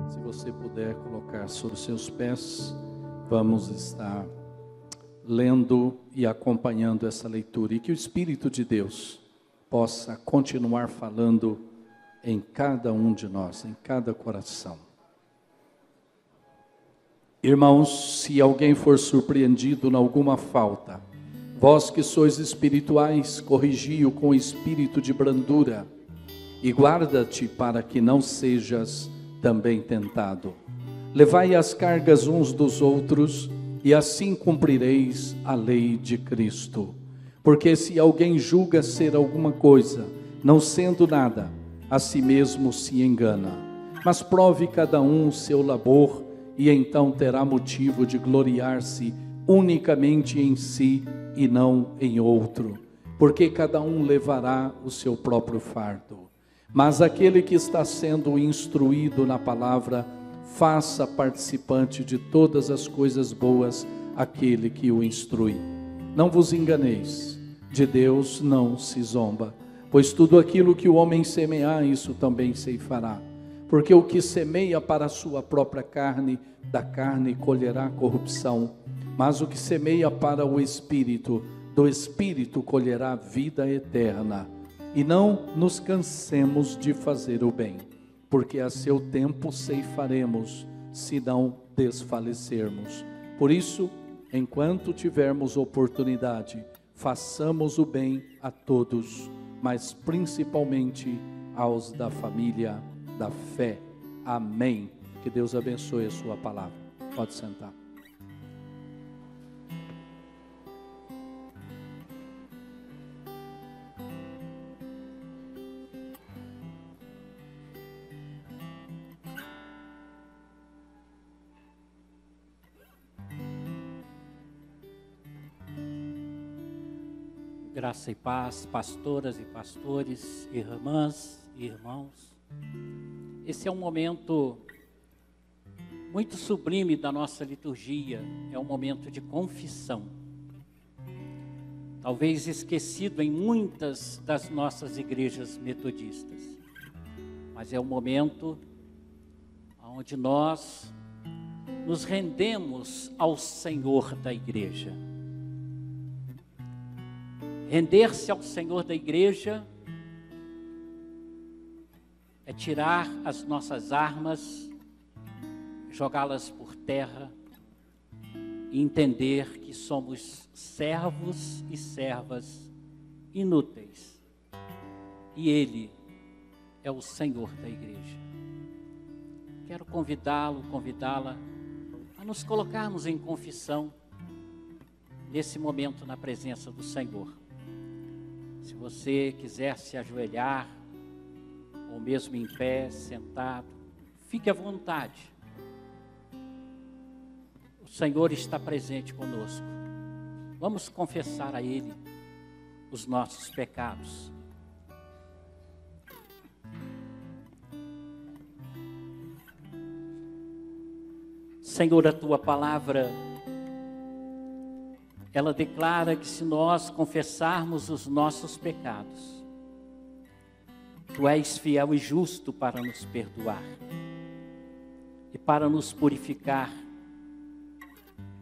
Se você puder colocar sobre os seus pés, vamos estar lendo e acompanhando essa leitura. E que o Espírito de Deus possa continuar falando em cada um de nós, em cada coração. Irmãos, se alguém for surpreendido em alguma falta, vós que sois espirituais, corrigi-o com espírito de brandura, e guarda-te para que não sejas também tentado. Levai as cargas uns dos outros, e assim cumprireis a lei de Cristo. Porque se alguém julga ser alguma coisa, não sendo nada, a si mesmo se engana. Mas prove cada um o seu labor, e então terá motivo de gloriar-se unicamente em si e não em outro, porque cada um levará o seu próprio fardo. Mas aquele que está sendo instruído na palavra, faça participante de todas as coisas boas aquele que o instrui. Não vos enganeis, de Deus não se zomba, pois tudo aquilo que o homem semear, isso também ceifará. Porque o que semeia para a sua própria carne, da carne colherá corrupção, mas o que semeia para o Espírito, do Espírito colherá vida eterna. E não nos cansemos de fazer o bem, porque a seu tempo ceifaremos, se não desfalecermos. Por isso, enquanto tivermos oportunidade, façamos o bem a todos, mas principalmente aos da família da fé. Amém. Que Deus abençoe a sua palavra. Pode sentar. Graça e paz, pastoras e pastores, irmãs e irmãos. Esse é um momento muito sublime da nossa liturgia, é um momento de confissão. Talvez esquecido em muitas das nossas igrejas metodistas, mas é um momento onde nós nos rendemos ao Senhor da igreja. Render-se ao Senhor da igreja é tirar as nossas armas, jogá-las por terra e entender que somos servos e servas inúteis. E Ele é o Senhor da igreja. Quero convidá-la a nos colocarmos em confissão nesse momento na presença do Senhor. Se você quiser se ajoelhar, ou mesmo em pé, sentado, fique à vontade. O Senhor está presente conosco. Vamos confessar a Ele os nossos pecados. Senhor, a Tua palavra, ela declara que se nós confessarmos os nossos pecados, Tu és fiel e justo para nos perdoar e para nos purificar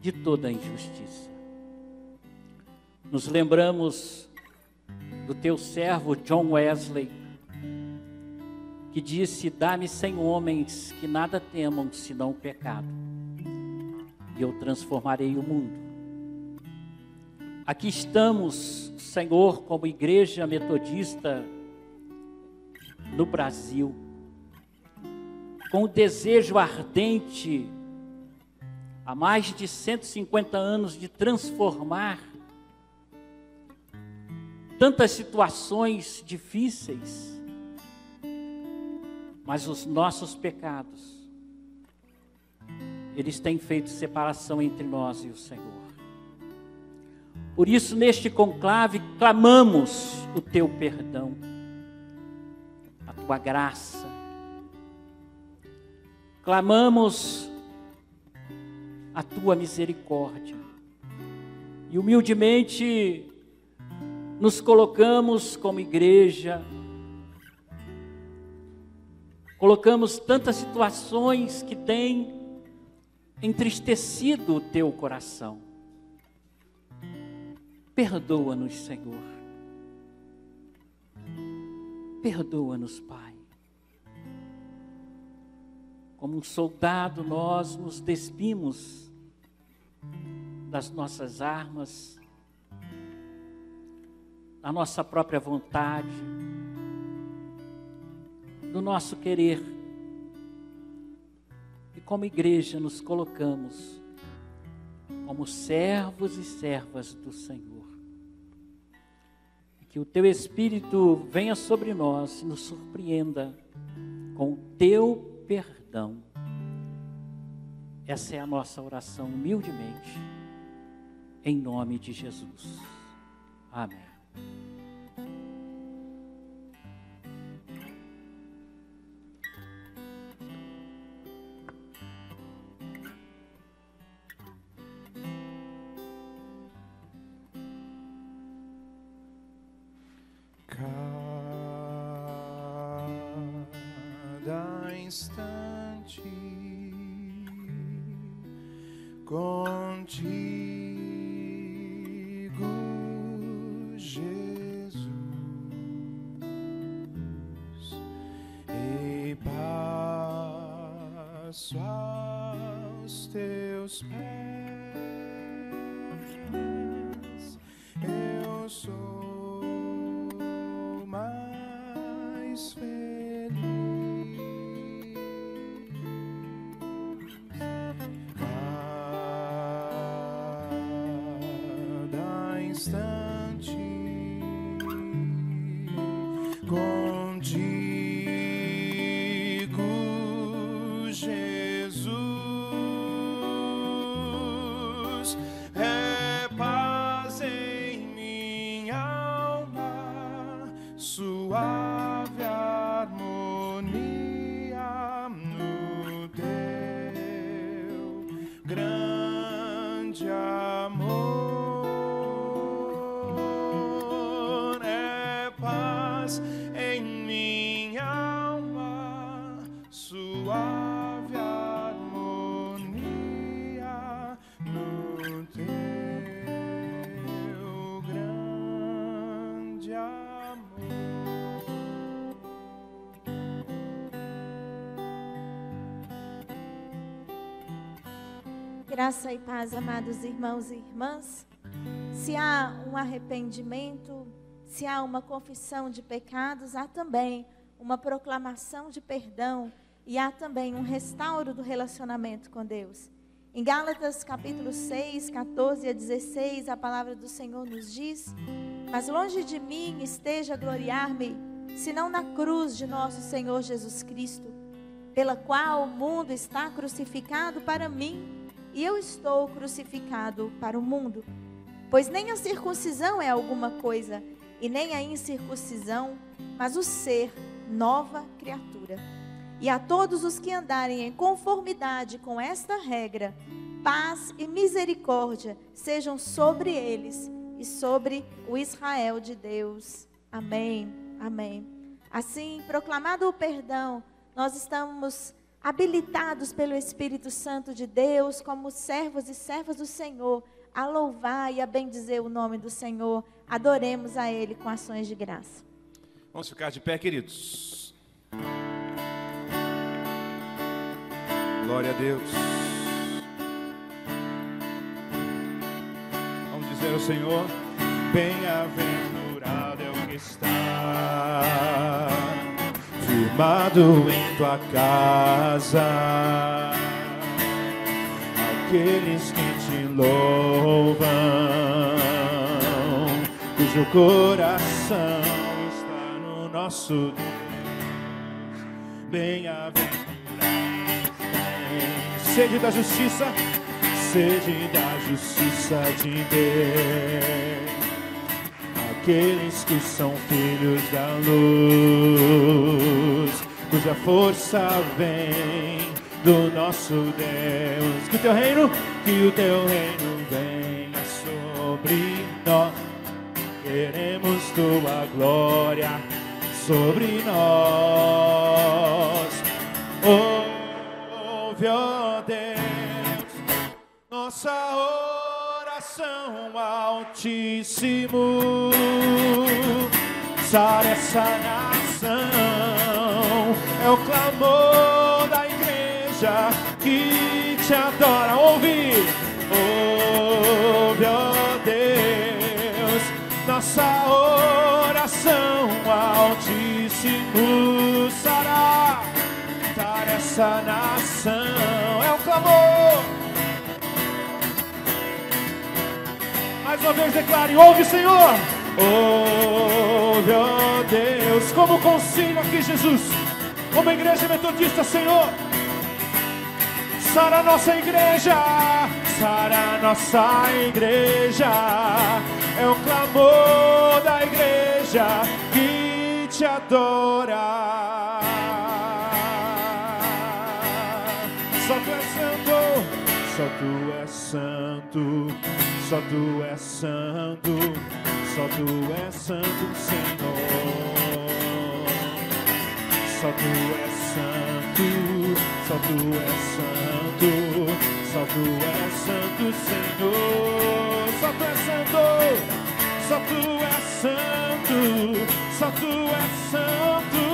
de toda a injustiça. Nos lembramos do Teu servo John Wesley, que disse: dá-me 100 homens que nada temam senão o pecado, e eu transformarei o mundo. Aqui estamos, Senhor, como igreja metodista no Brasil, com o desejo ardente, há mais de 150 anos, de transformar tantas situações difíceis, mas os nossos pecados, eles têm feito separação entre nós e o Senhor. Por isso, neste conclave, clamamos o Teu perdão, a Tua graça. Clamamos a Tua misericórdia. E humildemente nos colocamos como igreja Colocamos tantas situações que têm entristecido o teu coração. Perdoa-nos, Senhor. Perdoa-nos, Pai. Como um soldado, nós nos despimos das nossas armas, da nossa própria vontade, do nosso querer. E como igreja nos colocamos como servos e servas do Senhor. E que o Teu Espírito venha sobre nós e nos surpreenda com o Teu perdão. Essa é a nossa oração humildemente, em nome de Jesus. Amém. Cada instante contigo, Jesus, e passo aos teus pés, eu sou mais feliz. Cada instante contigo, Jesus, é paz em minha alma, suave harmonia no teu grande amor. É paz em minha alma, suave harmonia no teu grande amor. Graça e paz, amados irmãos e irmãs. Se há um arrependimento, se há uma confissão de pecados, há também uma proclamação de perdão e há também um restauro do relacionamento com Deus. Em Gálatas capítulo 6, 14 a 16, a palavra do Senhor nos diz: mas longe de mim esteja a gloriar-me, senão na cruz de nosso Senhor Jesus Cristo, pela qual o mundo está crucificado para mim, e eu estou crucificado para o mundo. Pois nem a circuncisão é alguma coisa, e nem a incircuncisão, mas o ser nova criatura. E a todos os que andarem em conformidade com esta regra, paz e misericórdia sejam sobre eles e sobre o Israel de Deus. Amém, amém. Assim, proclamado o perdão, nós estamos habilitados pelo Espírito Santo de Deus, como servos e servas do Senhor, a louvar e a bendizer o nome do Senhor. Adoremos a Ele com ações de graça. Vamos ficar de pé, queridos. Glória a Deus. Vamos dizer ao Senhor: bem-aventurado é o que está firmado em tua casa, aqueles que te louvam, cujo coração está no nosso Deus. Bem-aventurado, sede da justiça de Deus, aqueles que são filhos da luz, cuja força vem do nosso Deus. Que o teu reino venha sobre nós. Queremos tua glória sobre nós. nossa oração, Altíssimo. Sara essa nação, é o clamor da igreja que te adora. Ouve, ouve, ó Deus, nossa oração, Altíssimo. Sara, sara essa nação, é o clamor. Mais uma vez declare, ouve, Senhor. Ouve, ó Deus, como consigo aqui, Jesus, como igreja metodista, Senhor. Sara nossa igreja, sara nossa igreja, é o clamor da igreja que te adora. Só tu és santo, só tu és santo, só tu és santo, só tu és santo, Senhor. Só tu és santo, só tu és santo, só tu és santo, Senhor. Só tu és santo, só tu és santo, só tu és santo,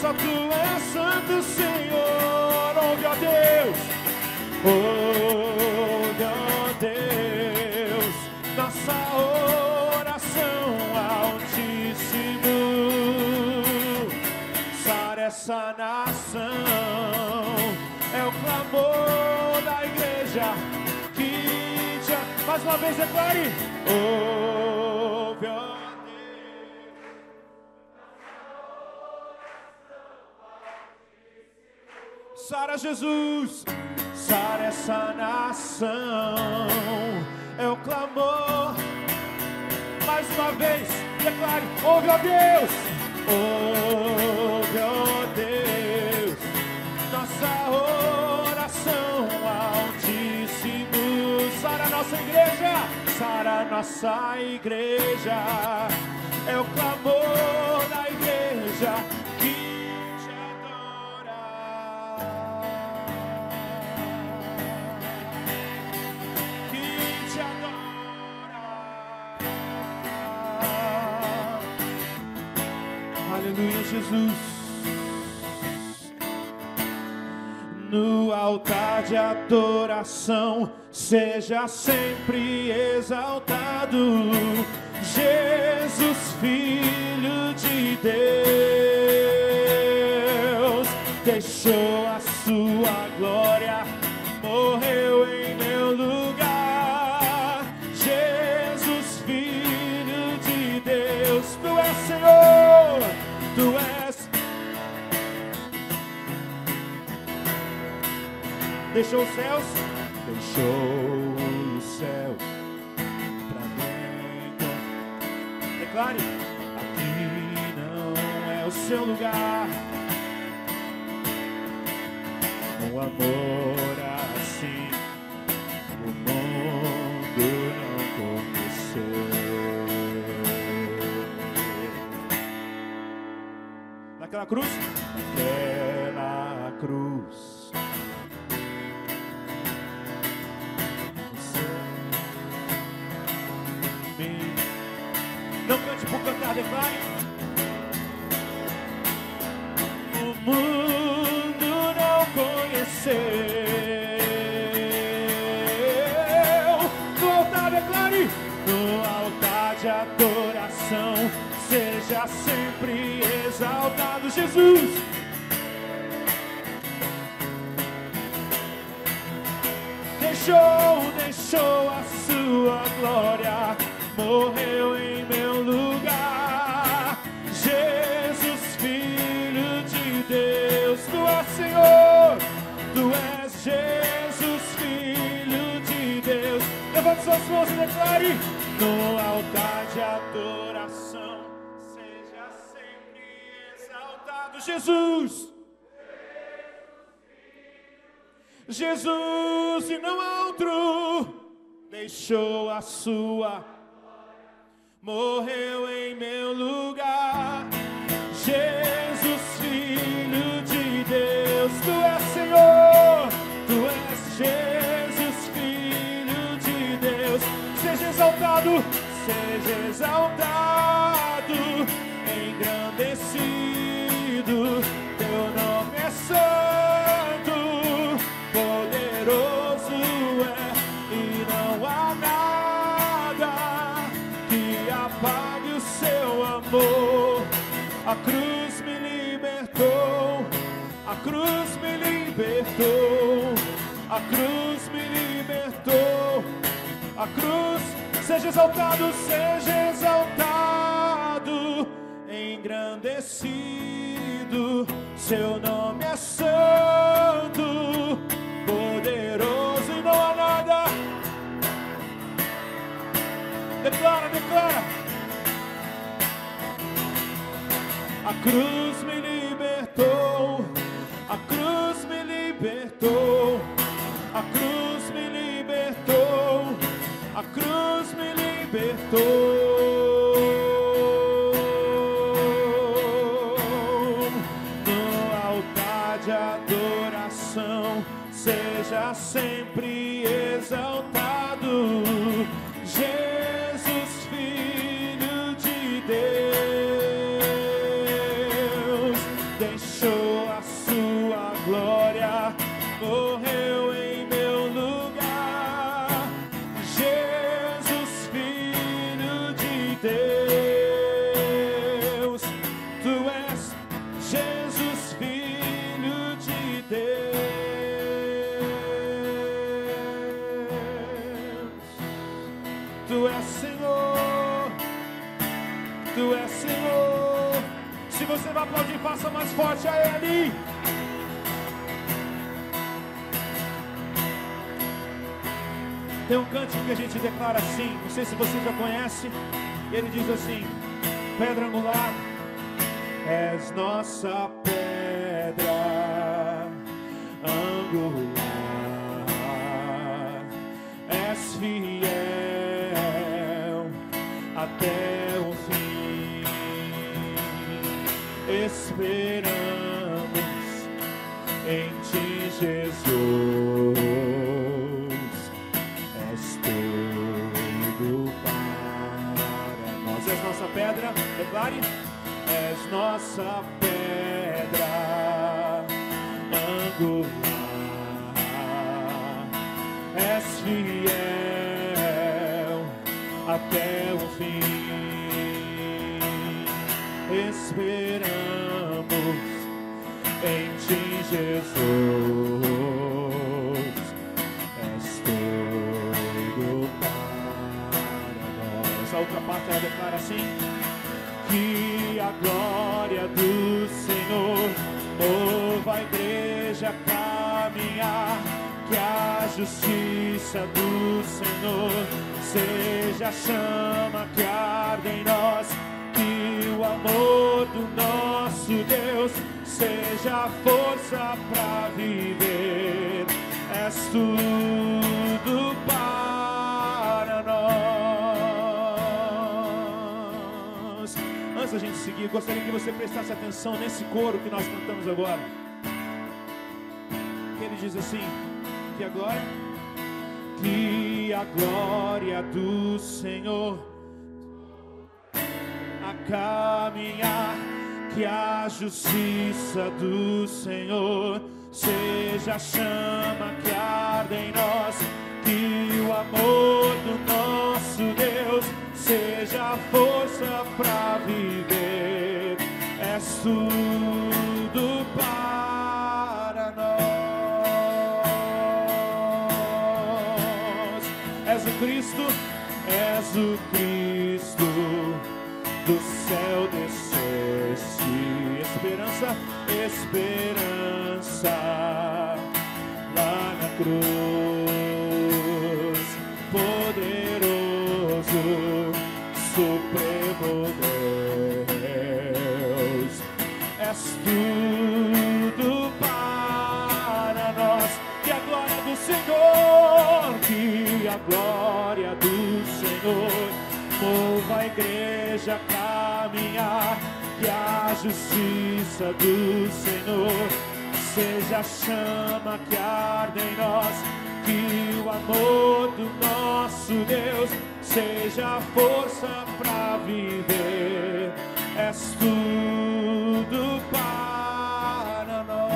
só tu és santo, Senhor. Ouve, ó Deus, ouve, ó Deus, nossa oração, Altíssimo. Sara essa nação, é o clamor da igreja que te... Mais uma vez declare, ouve, ó Deus. Sara Jesus, sara essa nação, é o clamor. Mais uma vez, declare, ouve, ó Deus, ouve, ó Deus, nossa oração, Altíssimo. Sara nossa igreja, sara nossa igreja, é o clamor da igreja que te adora. Que te adora. Aleluia, Jesus. No altar de adoração, seja sempre exaltado, Jesus, Filho de Deus. Deixou a sua glória, morreu em meu lugar. Jesus, Filho de Deus, tu és Senhor, tu és. Deixou os céus, deixou os céus pra dentro. Declare, aqui não é o seu lugar. Um amor assim o mundo não conheceu. Naquela cruz, naquela cruz, não cante por cantar, declare. O mundo não conheceu. No altar, declare. No altar de adoração, seja sempre exaltado, Jesus. Deixou a sua glória, morreu em meu lugar. Jesus, Filho de Deus, tu és Senhor, tu és Jesus, Filho de Deus. Levante suas mãos e declare. No altar de adoração, seja sempre exaltado, Jesus. Jesus e não outro. Deixou a sua, morreu em meu lugar. Jesus, Filho de Deus, tu és Senhor, tu és Jesus, Filho exaltado, seja exaltado, engrandecido. Teu nome é santo, poderoso é, e não há nada que apague o seu amor. A cruz me libertou, a cruz me libertou, a cruz me libertou, a cruz. Seja exaltado, engrandecido. Seu nome é santo, poderoso, e não há nada. Declara, declara. A cruz me libertou, a cruz me libertou, a cruz me libertou, a cruz me libertou. No altar de adoração, seja sempre exaltado, Jesus, Filho de Deus, deixou a sua glória, morreu em meu lugar. Jesus, Filho de Deus, tu és Jesus, Filho de Deus. Tu és Senhor, tu és Senhor. Se você vai aplaudir, faça mais forte a Ele. Tem um cântico que a gente declara assim, não sei se você já conhece. Ele diz assim: pedra angular, és nossa pedra angular, és fiel até o fim. Esperamos em ti, Jesus. És tudo para nós. És nossa pedra, declare. És nossa pedra angular, és fiel até o fim. Esperamos em ti, Jesus. És tudo para nós. A outra parte ela declara assim: que a glória do Senhor mova a igreja a caminhar, que a justiça do Senhor seja a chama que arde em nós, que o amor do nosso Deus seja a força para viver. És tudo para nós. Antes da gente seguir, gostaria que você prestasse atenção nesse coro que nós cantamos agora. Que ele diz assim: que a glória do Senhor a caminhar, que a justiça do Senhor seja a chama que arde em nós, que o amor do nosso Deus seja a força para viver. És tudo para nós. És o Cristo, és o Cristo, do céu desceste. Esperança, esperança, lá na cruz, poderoso, supremo Deus. És tudo para nós. Que a glória do Senhor, que a glória do Senhor mova a igreja a caminhar, que a justiça do Senhor seja a chama que arde em nós, que o amor do nosso Deus seja a força para viver. És tudo para nós.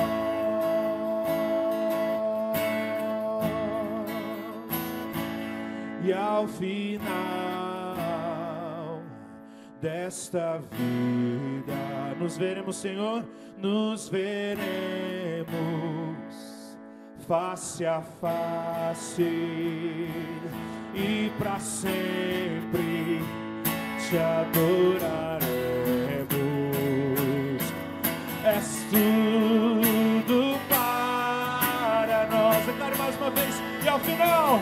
E ao final desta vida nos veremos, Senhor, nos veremos face a face e para sempre te adoraremos. És tudo para nós. Declare mais uma vez. E ao final,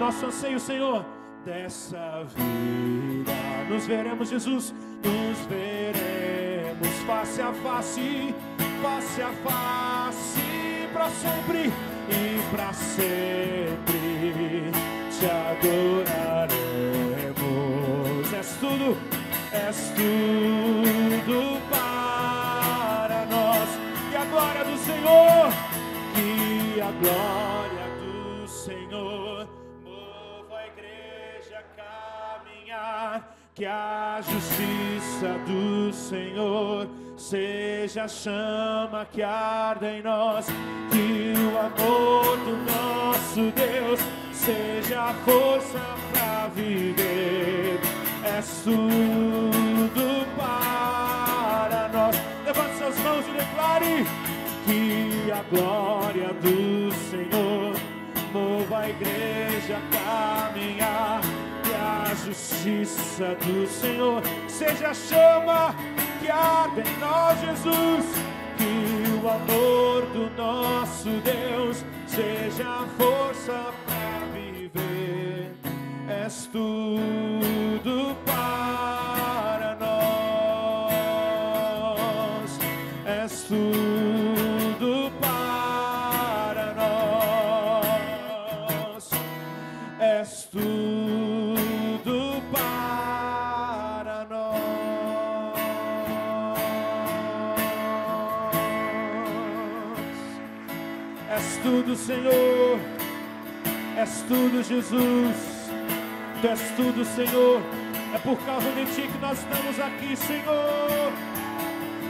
nosso anseio, Senhor, dessa vida, nos veremos, Jesus, nos veremos face a face para sempre e para sempre te adoraremos. És tudo para nós. E a glória do Senhor, que a glória do Senhor mova a igreja a caminhar, que a justiça do Senhor seja a chama que arde em nós, que o amor do nosso Deus seja a força para viver. És tudo para nós. Levante suas mãos e declare que a glória do Senhor mova a igreja a caminhar, que a justiça do Senhor seja a chama que arde em nós, Jesus, que o amor do nosso Deus seja a força para viver. És tudo para nós, és tudo para nós, és tudo para nós. És tudo, Senhor, és tudo, Jesus. Tu és tudo, Senhor. É por causa de Ti que nós estamos aqui, Senhor.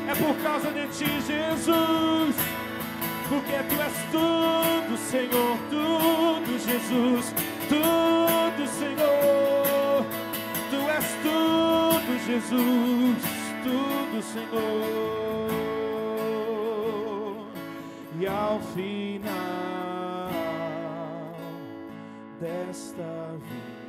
É por causa de Ti, Jesus. Porque Tu és tudo, Senhor. Tudo, Jesus. Tudo, Senhor. Tu és tudo, Jesus. Tudo, Senhor. E ao final desta vida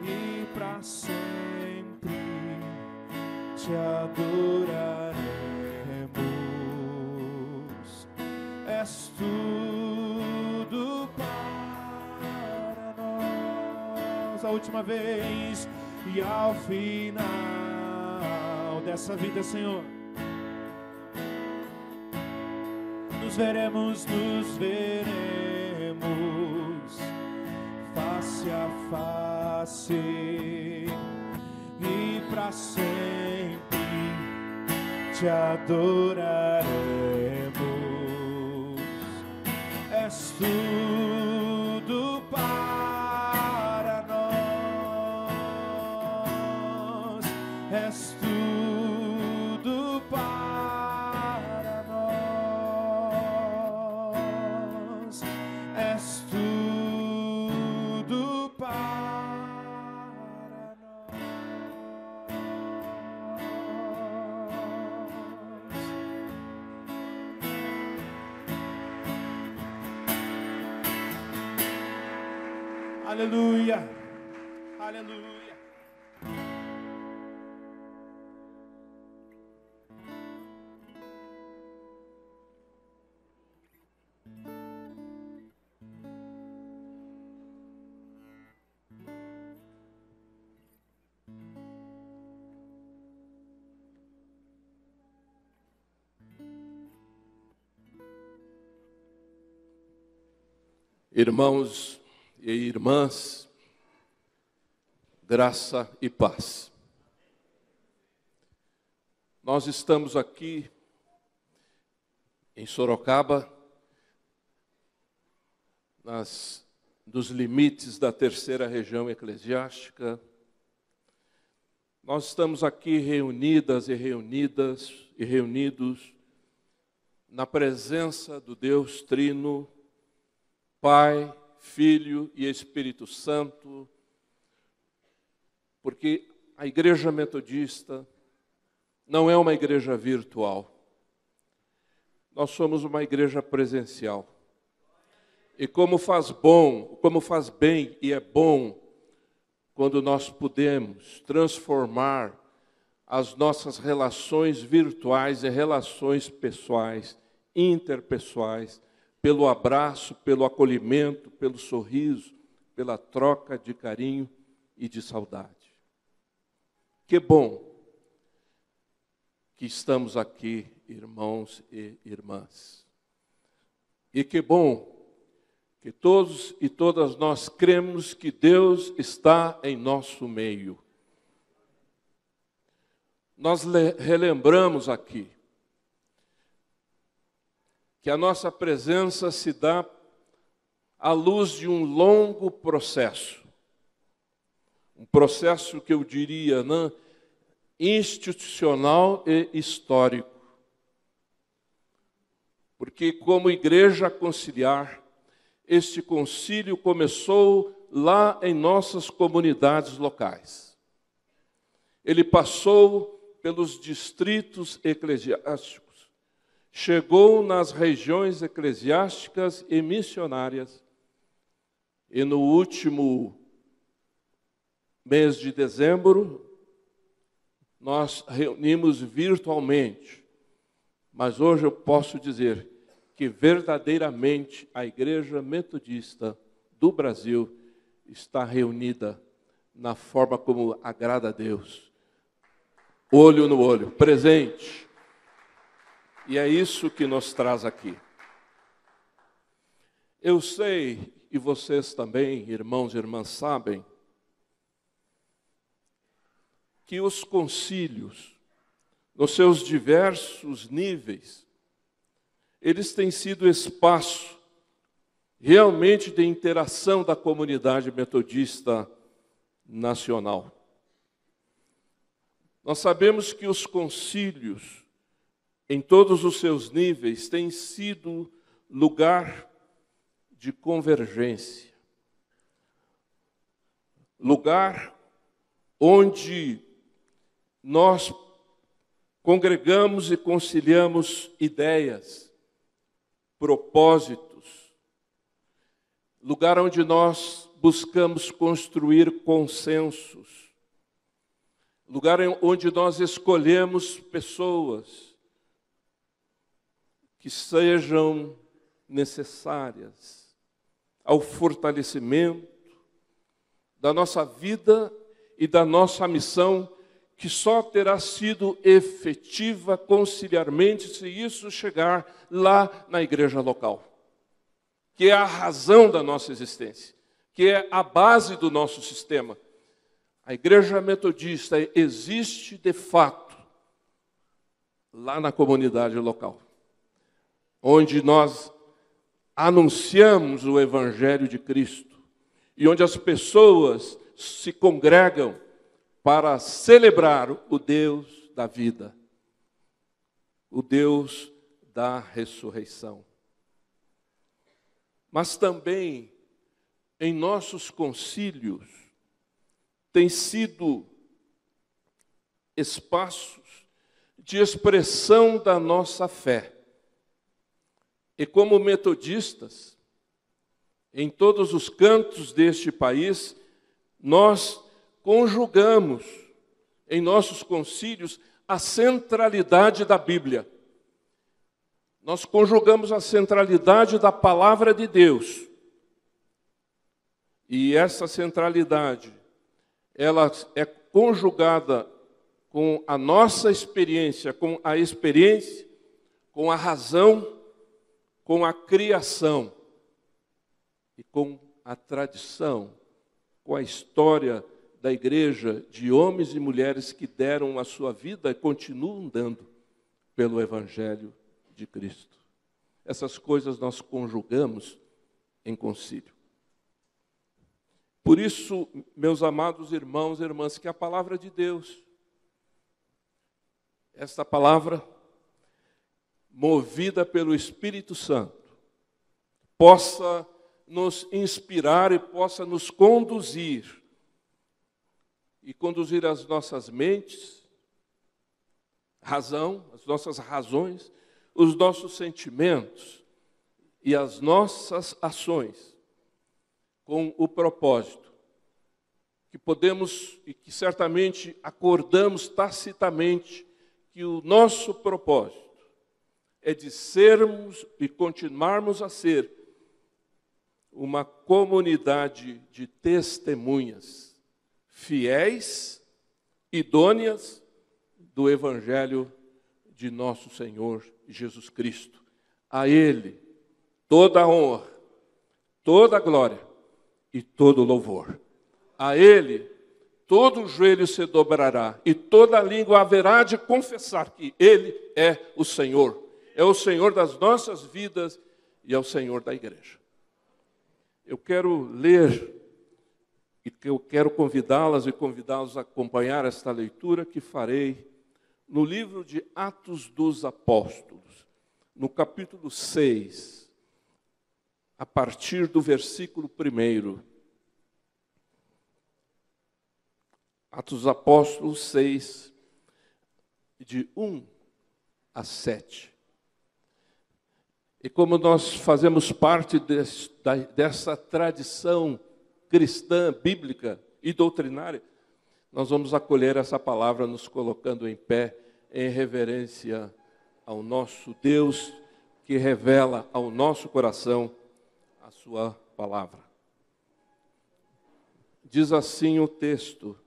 e para sempre te adoraremos. És tudo para nós. A última vez e ao final dessa vida, Senhor, nos veremos face a face e para sempre te adoraremos. És tudo para nós, és tudo para nós, és tudo para nós. Aleluia, aleluia. Irmãos e irmãs, graça e paz. Nós estamos aqui em Sorocaba, dos limites da terceira região eclesiástica. Nós estamos aqui reunidas e reunidos na presença do Deus Trino, Pai, Filho e Espírito Santo, porque a Igreja Metodista não é uma igreja virtual. Nós somos uma igreja presencial. E como faz bem e é bom quando nós podemos transformar as nossas relações virtuais em relações pessoais, interpessoais, pelo abraço, pelo acolhimento, pelo sorriso, pela troca de carinho e de saudade. Que bom que estamos aqui, irmãos e irmãs. E que bom que todos e todas nós cremos que Deus está em nosso meio. Nós relembramos aqui que a nossa presença se dá à luz de um longo processo. Um processo que eu diria, né, institucional e histórico. Porque como igreja conciliar, este concílio começou lá em nossas comunidades locais. Ele passou pelos distritos eclesiásticos, chegou nas regiões eclesiásticas e missionárias, e no último mês de dezembro, nós reunimos virtualmente, mas hoje eu posso dizer que verdadeiramente a Igreja Metodista do Brasil está reunida na forma como agrada a Deus, olho no olho, presente. E é isso que nos traz aqui. Eu sei, e vocês também, irmãos e irmãs, sabem, que os concílios, nos seus diversos níveis, eles têm sido espaço realmente de interação da comunidade metodista nacional. Nós sabemos que os concílios, em todos os seus níveis, têm sido lugar de convergência, lugar onde nós congregamos e conciliamos ideias, propósitos, lugar onde nós buscamos construir consensos, lugar onde nós escolhemos pessoas que sejam necessárias ao fortalecimento da nossa vida e da nossa missão, que só terá sido efetiva conciliarmente se isso chegar lá na igreja local, que é a razão da nossa existência, que é a base do nosso sistema. A Igreja Metodista existe de fato lá na comunidade local, onde nós anunciamos o Evangelho de Cristo e onde as pessoas se congregam para celebrar o Deus da vida, o Deus da ressurreição. Mas também em nossos concílios tem sido espaços de expressão da nossa fé. E como metodistas, em todos os cantos deste país, nós conjugamos em nossos concílios a centralidade da Bíblia. Nós conjugamos a centralidade da palavra de Deus. E essa centralidade, ela é conjugada com a nossa experiência, com a experiência, com a razão, com a criação e com a tradição, com a história da igreja de homens e mulheres que deram a sua vida e continuam dando pelo Evangelho de Cristo. Essas coisas nós conjugamos em concílio. Por isso, meus amados irmãos e irmãs, que a palavra de Deus, esta palavra, movida pelo Espírito Santo, possa nos inspirar e possa nos conduzir, e conduzir as nossas mentes, razão, as nossas razões, os nossos sentimentos e as nossas ações, com o propósito que podemos e que certamente acordamos tacitamente que o nosso propósito é de sermos e continuarmos a ser uma comunidade de testemunhas fiéis, idôneas do Evangelho de nosso Senhor Jesus Cristo. A Ele toda a honra, toda a glória e todo o louvor. A Ele todo o joelho se dobrará e toda a língua haverá de confessar que Ele é o Senhor. É o Senhor das nossas vidas e é o Senhor da igreja. Eu quero ler e eu quero convidá-las e convidá-los a acompanhar esta leitura que farei no livro de Atos dos Apóstolos, no capítulo 6, a partir do versículo 1. Atos dos Apóstolos 6, de 1 a 7. E como nós fazemos parte dessa tradição cristã, bíblica e doutrinária, nós vamos acolher essa palavra nos colocando em pé, em reverência ao nosso Deus, que revela ao nosso coração a sua palavra. Diz assim o texto: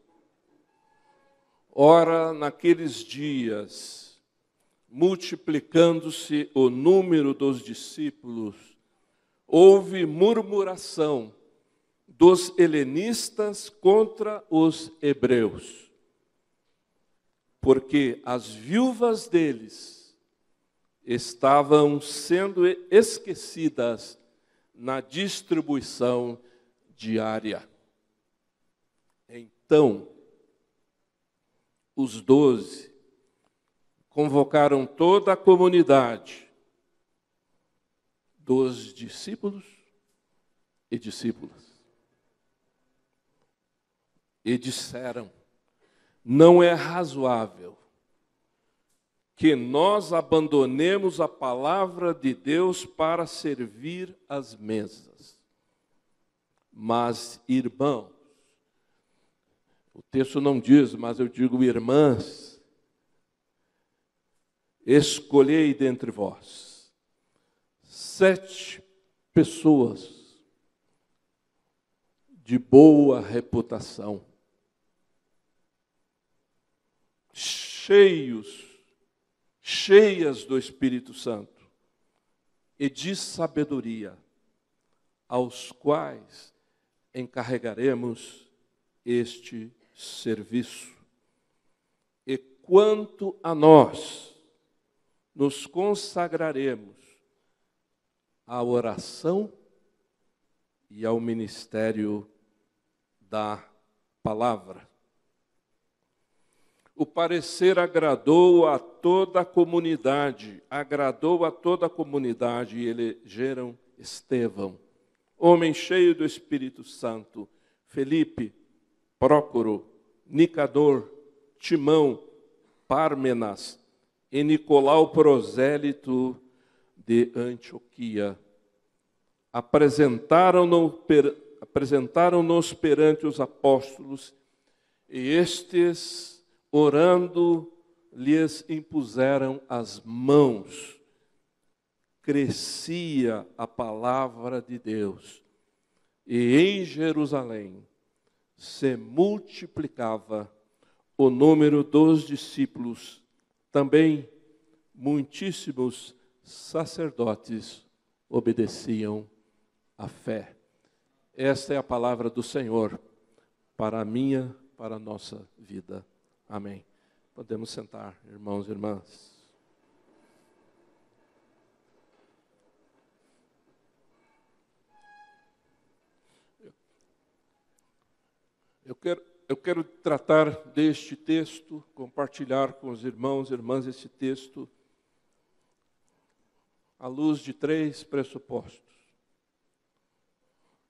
ora, naqueles dias, multiplicando-se o número dos discípulos, houve murmuração dos helenistas contra os hebreus, porque as viúvas deles estavam sendo esquecidas na distribuição diária. Então, os 12 convocaram toda a comunidade dos discípulos e discípulas e disseram: não é razoável que nós abandonemos a palavra de Deus para servir às mesas. Mas, irmãos, o texto não diz, mas eu digo irmãs, escolhei dentre vós 7 pessoas de boa reputação, cheias do Espírito Santo e de sabedoria, aos quais encarregaremos este serviço. E quanto a nós, nos consagraremos à oração e ao ministério da palavra. O parecer agradou a toda a comunidade, e elegeram Estevão, homem cheio do Espírito Santo, Felipe, Prócoro, Nicador, Timão, Pármenas e Nicolau prosélito de Antioquia. Apresentaram-nos perante os apóstolos, e estes, orando, lhes impuseram as mãos. Crescia a palavra de Deus, e em Jerusalém se multiplicava o número dos discípulos, também muitíssimos sacerdotes obedeciam à fé. Esta é a palavra do Senhor para a minha para a nossa vida. Amém. Podemos sentar, irmãos e irmãs. Eu quero tratar deste texto, compartilhar com os irmãos e irmãs este texto, à luz de 3 pressupostos.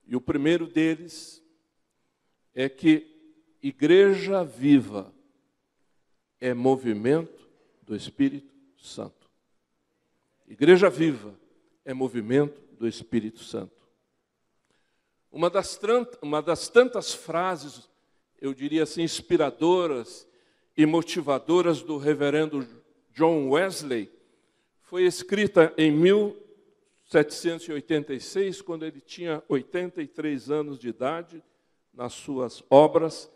E o primeiro deles é que igreja viva é movimento do Espírito Santo. Igreja viva é movimento do Espírito Santo. Uma das tantas frases, eu diria assim, inspiradoras e motivadoras do reverendo John Wesley, foi escrita em 1786, quando ele tinha 83 anos de idade, nas suas obras,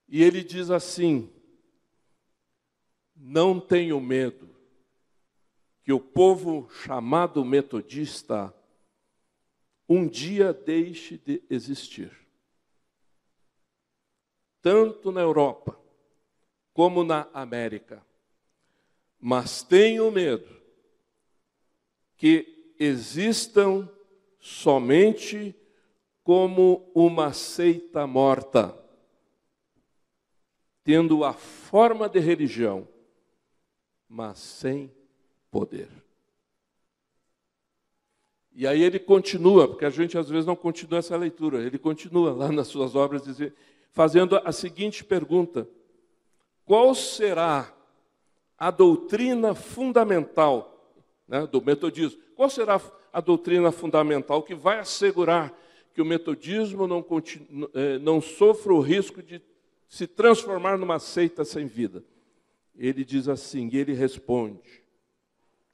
e ele diz assim: não tenho medo que o povo chamado metodista um dia deixe de existir. Tanto na Europa como na América. Mas tenho medo que existam somente como uma seita morta, tendo a forma de religião, mas sem poder. E aí ele continua, porque a gente às vezes não continua essa leitura, ele continua lá nas suas obras, fazendo a seguinte pergunta: qual será a doutrina fundamental, né, do metodismo? Qual será a doutrina fundamental que vai assegurar que o metodismo não sofra o risco de se transformar numa seita sem vida? Ele diz assim, e ele responde: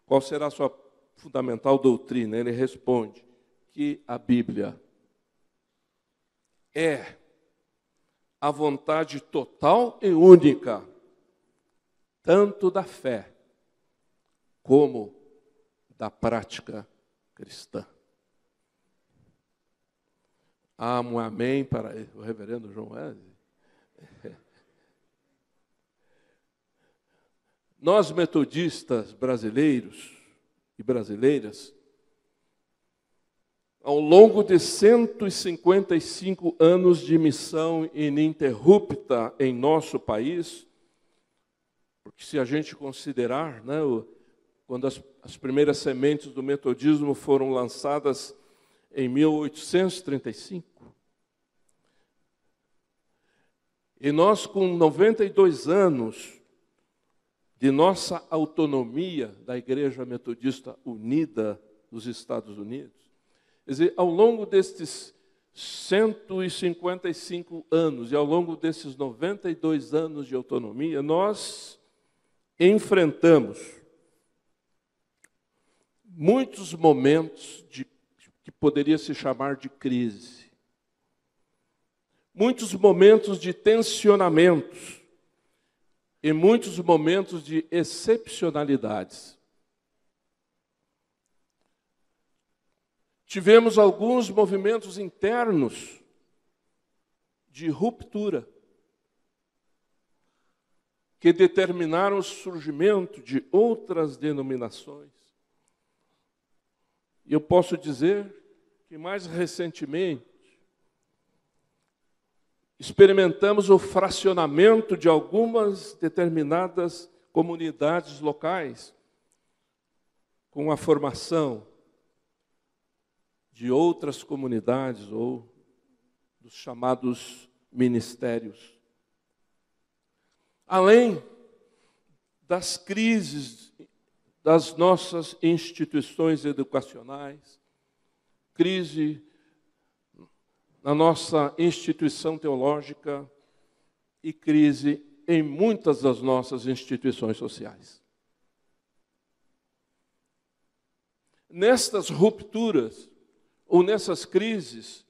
qual será a sua fundamental doutrina? Ele responde que a Bíblia é a vontade total e única, tanto da fé como da prática cristã. Um amém para o reverendo João Wesley. Nós metodistas brasileiros e brasileiras, ao longo de 155 anos de missão ininterrupta em nosso país, porque se a gente considerar, né, quando as primeiras sementes do metodismo foram lançadas em 1835, e nós com 92 anos de nossa autonomia da Igreja Metodista Unida dos Estados Unidos, quer dizer, ao longo destes 155 anos e ao longo desses 92 anos de autonomia, nós enfrentamos muitos momentos que poderia se chamar de crise, muitos momentos de tensionamentos e muitos momentos de excepcionalidades. Tivemos alguns movimentos internos de ruptura que determinaram o surgimento de outras denominações. E eu posso dizer que mais recentemente experimentamos o fracionamento de algumas determinadas comunidades locais, com a formação de outras comunidades ou dos chamados ministérios. Além das crises das nossas instituições educacionais, crise na nossa instituição teológica e crise em muitas das nossas instituições sociais. Nestas rupturas, ou nessas crises,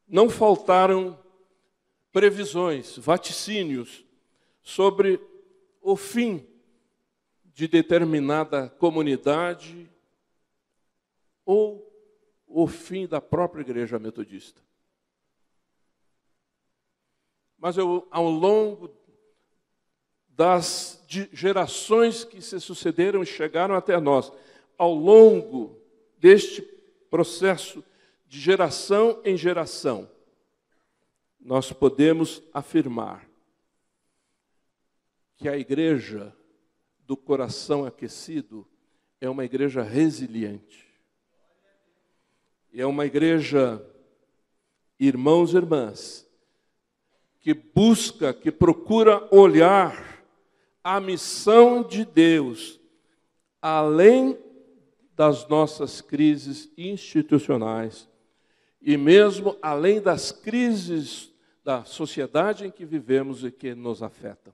não faltaram previsões, vaticínios sobre o fim de determinada comunidade ou o fim da própria Igreja Metodista. mas ao longo das gerações que se sucederam e chegaram até nós, ao longo deste processo de geração em geração, nós podemos afirmar que a igreja do coração aquecido é uma igreja resiliente. É uma igreja, irmãos e irmãs, que busca, que procura olhar a missão de Deus além das nossas crises institucionais e mesmo além das crises da sociedade em que vivemos e que nos afetam.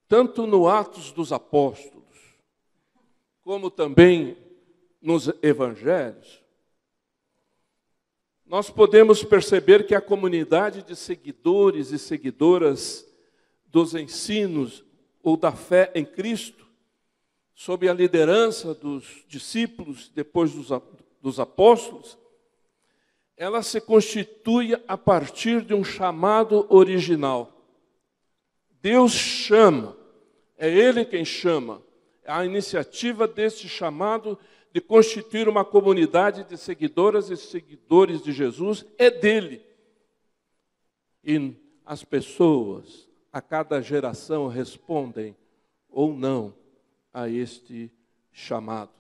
Tanto no Atos dos Apóstolos, como também nos Evangelhos, nós podemos perceber que a comunidade de seguidores e seguidoras dos ensinos ou da fé em Cristo, sob a liderança dos discípulos, depois dos apóstolos, ela se constitui a partir de um chamado original. Deus chama, é Ele quem chama. A iniciativa deste chamado de constituir uma comunidade de seguidoras e seguidores de Jesus é dele. E as pessoas, a cada geração, respondem ou não a este chamado.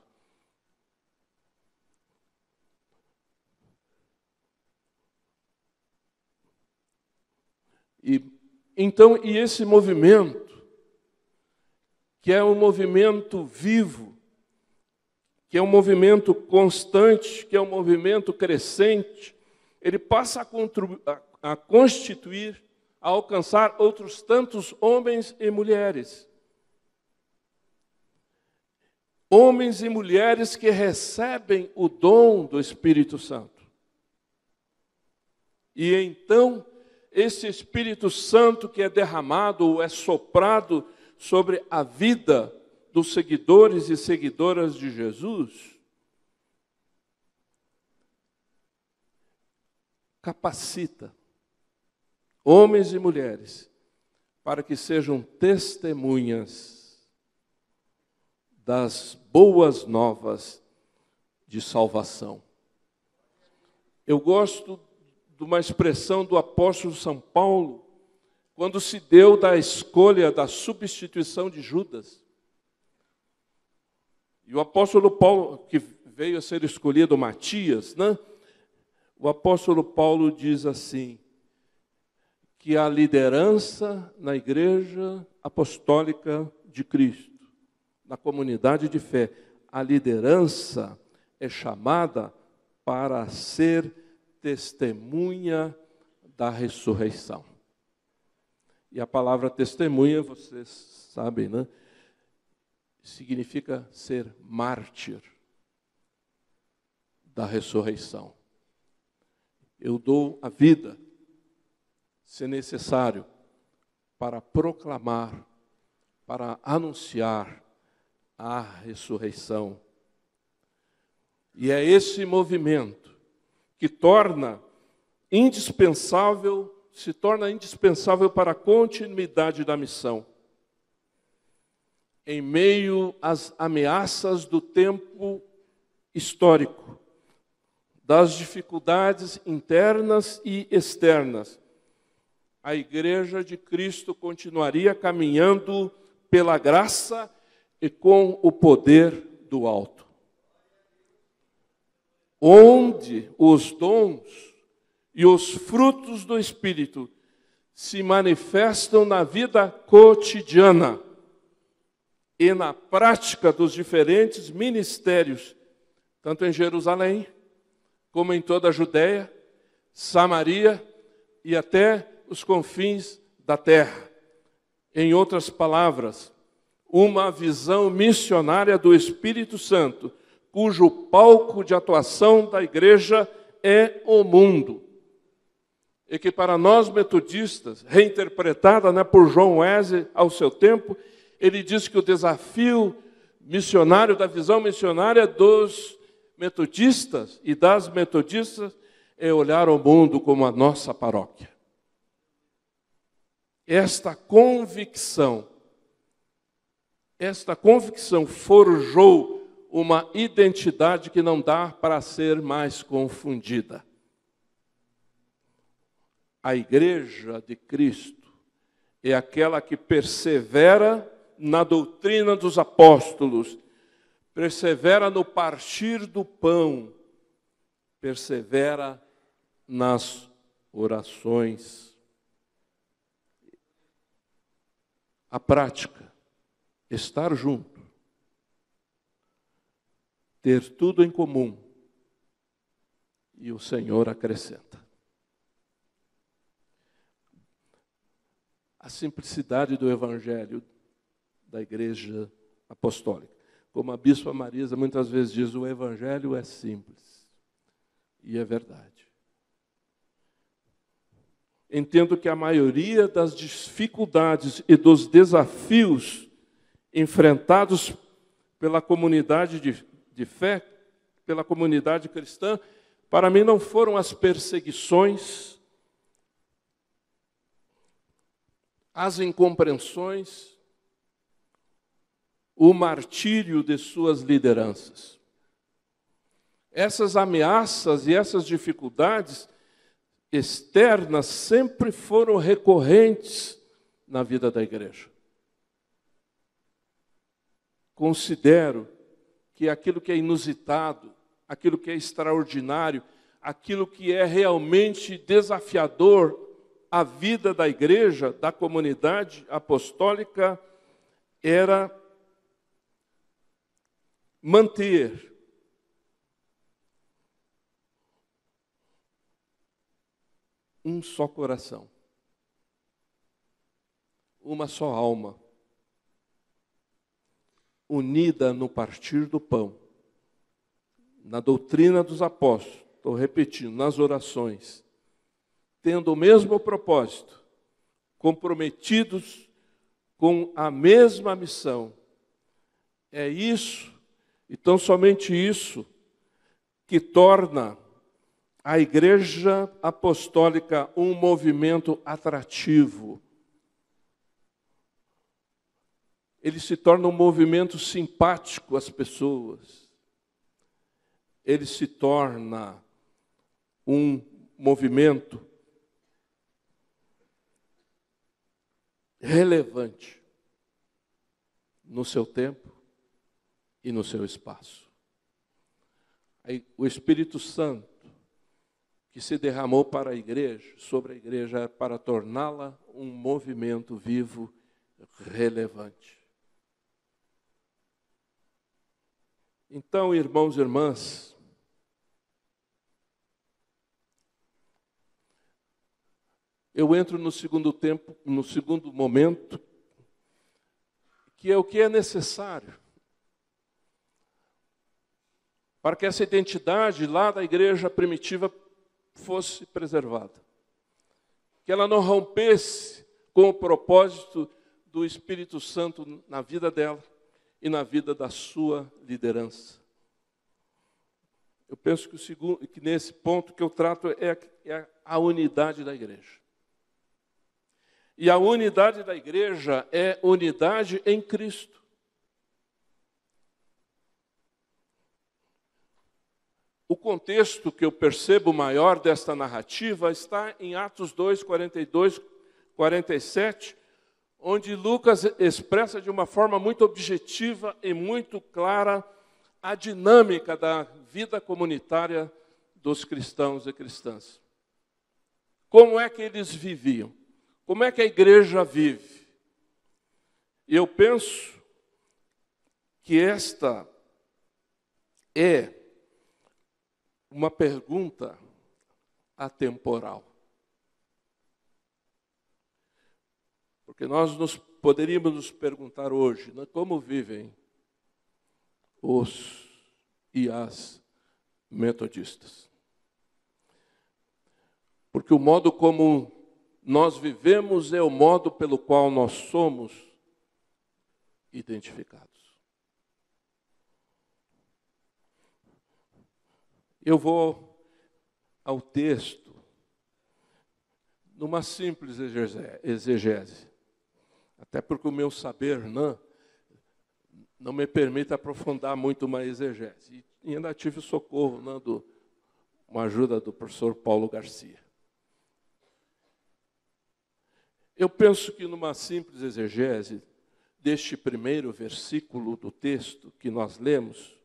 E esse movimento, que é um movimento vivo, que é um movimento constante, que é um movimento crescente, ele passa a constituir, a alcançar outros tantos homens e mulheres. Homens e mulheres que recebem o dom do Espírito Santo. E então, esse Espírito Santo que é derramado ou é soprado sobre a vida dos seguidores e seguidoras de Jesus, capacita homens e mulheres para que sejam testemunhas das boas novas de salvação. Eu gosto de uma expressão do apóstolo São Paulo, quando se deu da escolha, da substituição de Judas. E o apóstolo Paulo, que veio a ser escolhido Matias, né? O apóstolo Paulo diz assim, que a liderança na igreja apostólica de Cristo, na comunidade de fé, a liderança é chamada para ser testemunha da ressurreição. E a palavra testemunha, vocês sabem, né? Significa ser mártir da ressurreição. Eu dou a vida, se necessário, para proclamar, para anunciar a ressurreição. E é esse movimento que se torna indispensável para a continuidade da missão. Em meio às ameaças do tempo histórico, das dificuldades internas e externas, a Igreja de Cristo continuaria caminhando pela graça e com o poder do alto. Onde os dons e os frutos do Espírito se manifestam na vida cotidiana e na prática dos diferentes ministérios, tanto em Jerusalém, como em toda a Judéia, Samaria e até os confins da terra. Em outras palavras, uma visão missionária do Espírito Santo, cujo palco de atuação da igreja é o mundo. E que para nós metodistas, reinterpretada por John Wesley ao seu tempo, ele diz que o desafio missionário, da visão missionária dos metodistas e das metodistas é olhar o mundo como a nossa paróquia. Esta convicção forjou uma identidade que não dá para ser mais confundida. A Igreja de Cristo é aquela que persevera na doutrina dos apóstolos, persevera no partir do pão, persevera nas orações. A prática, estar junto, ter tudo em comum, e o Senhor acrescenta. A simplicidade do Evangelho da Igreja Apostólica. Como a Bispa Marisa muitas vezes diz, o Evangelho é simples. E é verdade. Entendo que a maioria das dificuldades e dos desafios enfrentados pela comunidade de fé, pela comunidade cristã, para mim não foram as perseguições, as incompreensões, o martírio de suas lideranças. Essas ameaças e essas dificuldades externas sempre foram recorrentes na vida da igreja. Considero que aquilo que é inusitado, aquilo que é extraordinário, aquilo que é realmente desafiador à vida da igreja, da comunidade apostólica, era manter um só coração, uma só alma, unida no partir do pão, na doutrina dos apóstolos, estou repetindo, nas orações, tendo o mesmo propósito, comprometidos com a mesma missão. É isso, e tão somente isso, que torna a Igreja Apostólica um movimento atrativo. Ele se torna um movimento simpático às pessoas. Ele se torna um movimento relevante no seu tempo e no seu espaço. Aí, o Espírito Santo que se derramou para a igreja, sobre a igreja, para torná-la um movimento vivo, relevante. Então, irmãos e irmãs, eu entro no segundo tempo, no segundo momento, que é o que é necessário para que essa identidade lá da igreja primitiva fosse preservada. Que ela não rompesse com o propósito do Espírito Santo na vida dela e na vida da sua liderança. Eu penso que nesse ponto que eu trato é a unidade da igreja. E a unidade da igreja é unidade em Cristo. O contexto que eu percebo maior desta narrativa está em Atos 2, 42, 47, onde Lucas expressa de uma forma muito objetiva e muito clara a dinâmica da vida comunitária dos cristãos e cristãs. Como é que eles viviam? Como é que a igreja vive? E eu penso que esta é uma pergunta atemporal. Porque nós poderíamos nos perguntar hoje, né, como vivem os e as metodistas. Porque o modo como nós vivemos é o modo pelo qual nós somos identificados. Eu vou ao texto numa simples exegese, até porque o meu saber não me permite aprofundar muito uma exegese. E ainda tive o socorro, uma ajuda do professor Paulo Garcia. Eu penso que numa simples exegese deste primeiro versículo do texto que nós lemos,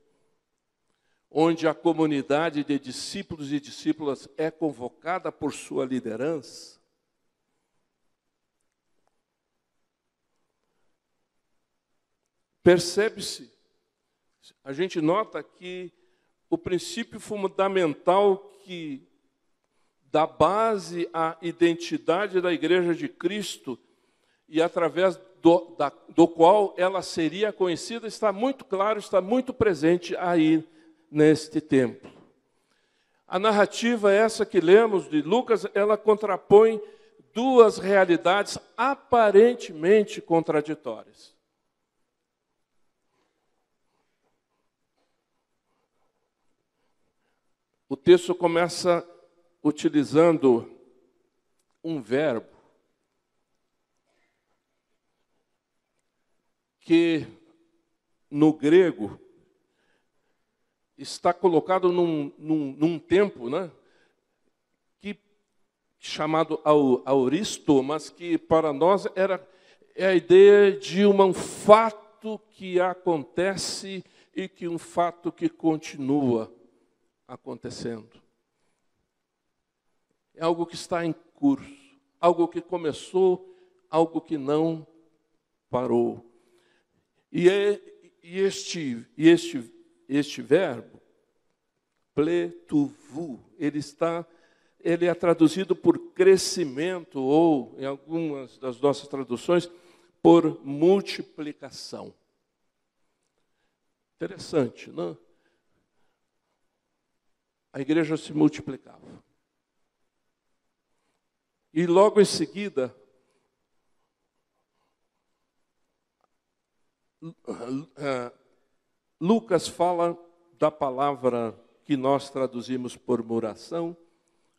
onde a comunidade de discípulos e discípulas é convocada por sua liderança, percebe-se, a gente nota que o princípio fundamental que dá base à identidade da Igreja de Cristo e através do qual ela seria conhecida, está muito claro, está muito presente aí neste tempo. A narrativa essa que lemos de Lucas, ela contrapõe duas realidades aparentemente contraditórias. O texto começa utilizando um verbo que no grego está colocado num tempo, que chamado auristo, mas que para nós é a ideia de um fato que acontece e que um fato que continua acontecendo. É algo que está em curso, algo que começou, algo que não parou. E este verbo, pletuvu, ele é traduzido por crescimento, ou, em algumas das nossas traduções, por multiplicação. Interessante, não? A igreja se multiplicava. E logo em seguida, Lucas fala da palavra que nós traduzimos por muração,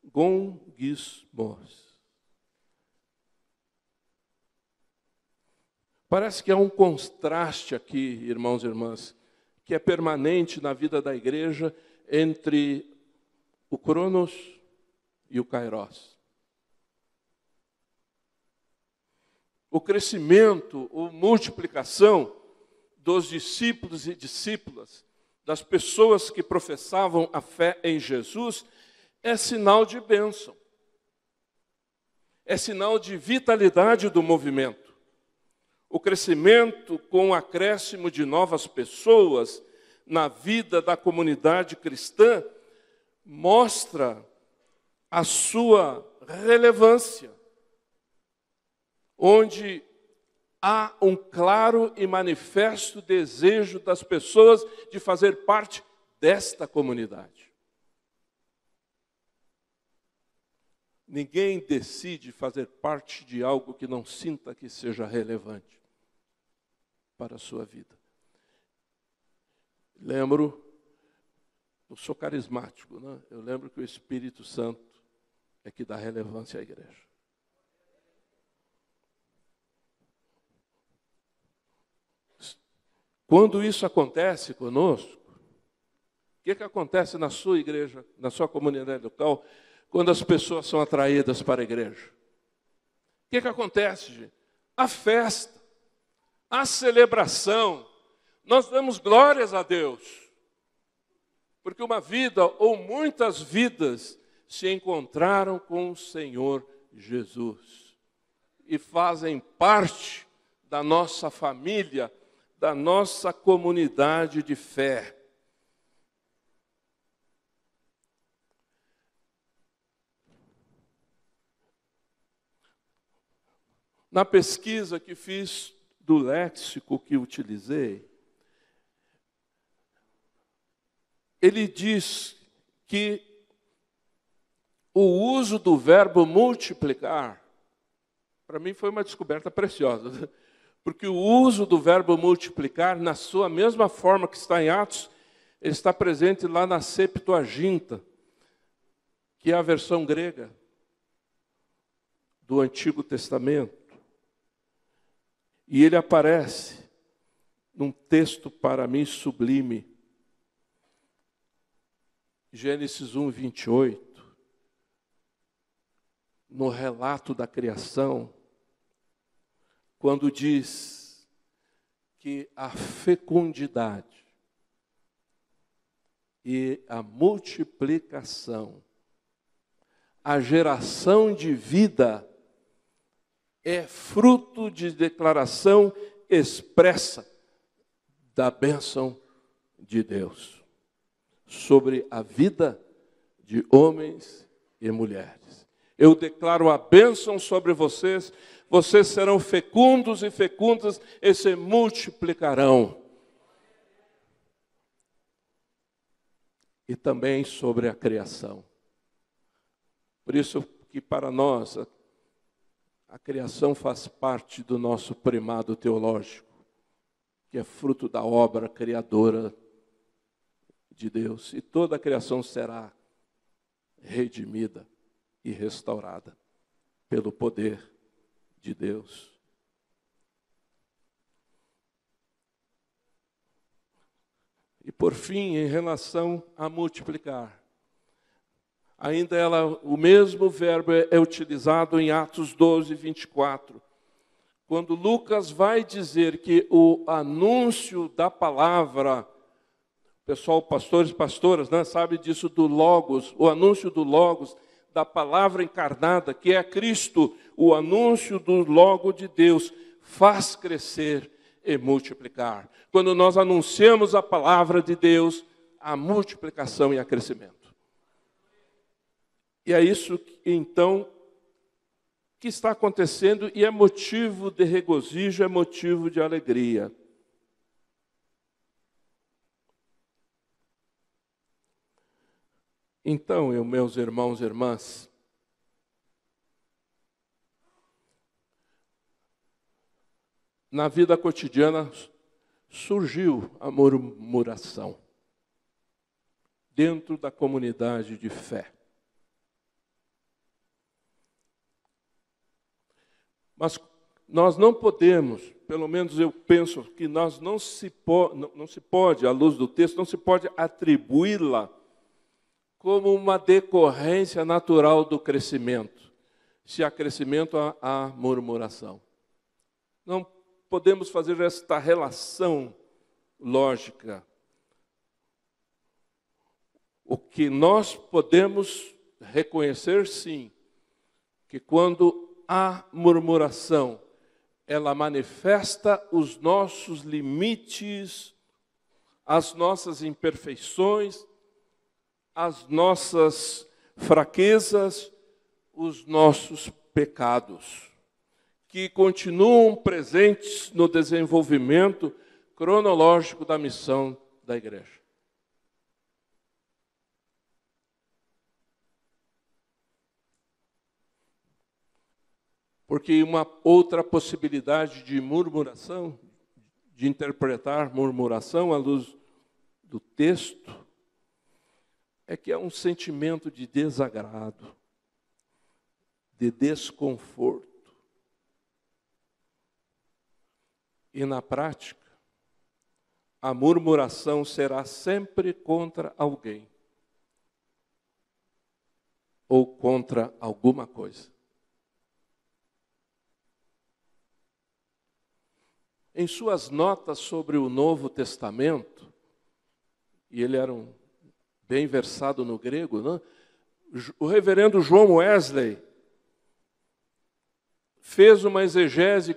gongismos. Parece que há um contraste aqui, irmãos e irmãs, que é permanente na vida da igreja entre o Cronos e o Kairos. O crescimento, a multiplicação dos discípulos e discípulas, das pessoas que professavam a fé em Jesus, é sinal de bênção. É sinal de vitalidade do movimento. O crescimento com o acréscimo de novas pessoas na vida da comunidade cristã mostra a sua relevância, onde há um claro e manifesto desejo das pessoas de fazer parte desta comunidade. Ninguém decide fazer parte de algo que não sinta que seja relevante para a sua vida. Eu sou carismático, né? Eu lembro que o Espírito Santo é que dá relevância à igreja. Quando isso acontece conosco, o que acontece na sua igreja, na sua comunidade local, quando as pessoas são atraídas para a igreja? O que acontece, gente? A festa, a celebração, nós damos glórias a Deus, porque uma vida ou muitas vidas se encontraram com o Senhor Jesus e fazem parte da nossa família, da nossa comunidade de fé. Na pesquisa que fiz do léxico que utilizei, ele diz que o uso do verbo multiplicar, para mim foi uma descoberta preciosa, porque o uso do verbo multiplicar, na sua mesma forma que está em Atos, Ele está presente lá na Septuaginta, que é a versão grega do Antigo Testamento. E ele aparece num texto para mim sublime. Gênesis 1, 28. No relato da criação, quando diz que a fecundidade e a multiplicação, a geração de vida, é fruto de declaração expressa da bênção de Deus sobre a vida de homens e mulheres. Eu declaro a bênção sobre vocês, vocês serão fecundos e fecundas e se multiplicarão. E também sobre a criação. Por isso que para nós a criação faz parte do nosso primado teológico, que é fruto da obra criadora de Deus. E toda a criação será redimida e restaurada pelo poder de Deus. E por fim, em relação a multiplicar, ainda o mesmo verbo é utilizado em Atos 12, 24. Quando Lucas vai dizer que o anúncio da palavra, pessoal, pastores e pastoras, né, sabe disso do Logos, o anúncio do Logos, da palavra encarnada, que é Cristo, o anúncio do Logo de Deus, faz crescer e multiplicar. Quando nós anunciamos a palavra de Deus, há multiplicação e há crescimento. E é isso, então, que está acontecendo e é motivo de regozijo, é motivo de alegria. Então, meus irmãos e irmãs, na vida cotidiana surgiu a murmuração dentro da comunidade de fé. Mas nós não podemos, pelo menos eu penso que nós não se pode, à luz do texto, não se pode atribuí-la como uma decorrência natural do crescimento. Se há crescimento, há murmuração. Não podemos fazer esta relação lógica. O que nós podemos reconhecer, sim, que quando há murmuração, ela manifesta os nossos limites, as nossas imperfeições, as nossas fraquezas, os nossos pecados, que continuam presentes no desenvolvimento cronológico da missão da igreja. Porque uma outra possibilidade de murmuração, de interpretar murmuração à luz do texto, é que é um sentimento de desagrado, de desconforto. E na prática, a murmuração será sempre contra alguém ou contra alguma coisa. Em suas notas sobre o Novo Testamento, e ele era bem versado no grego, né? O reverendo João Wesley fez uma exegese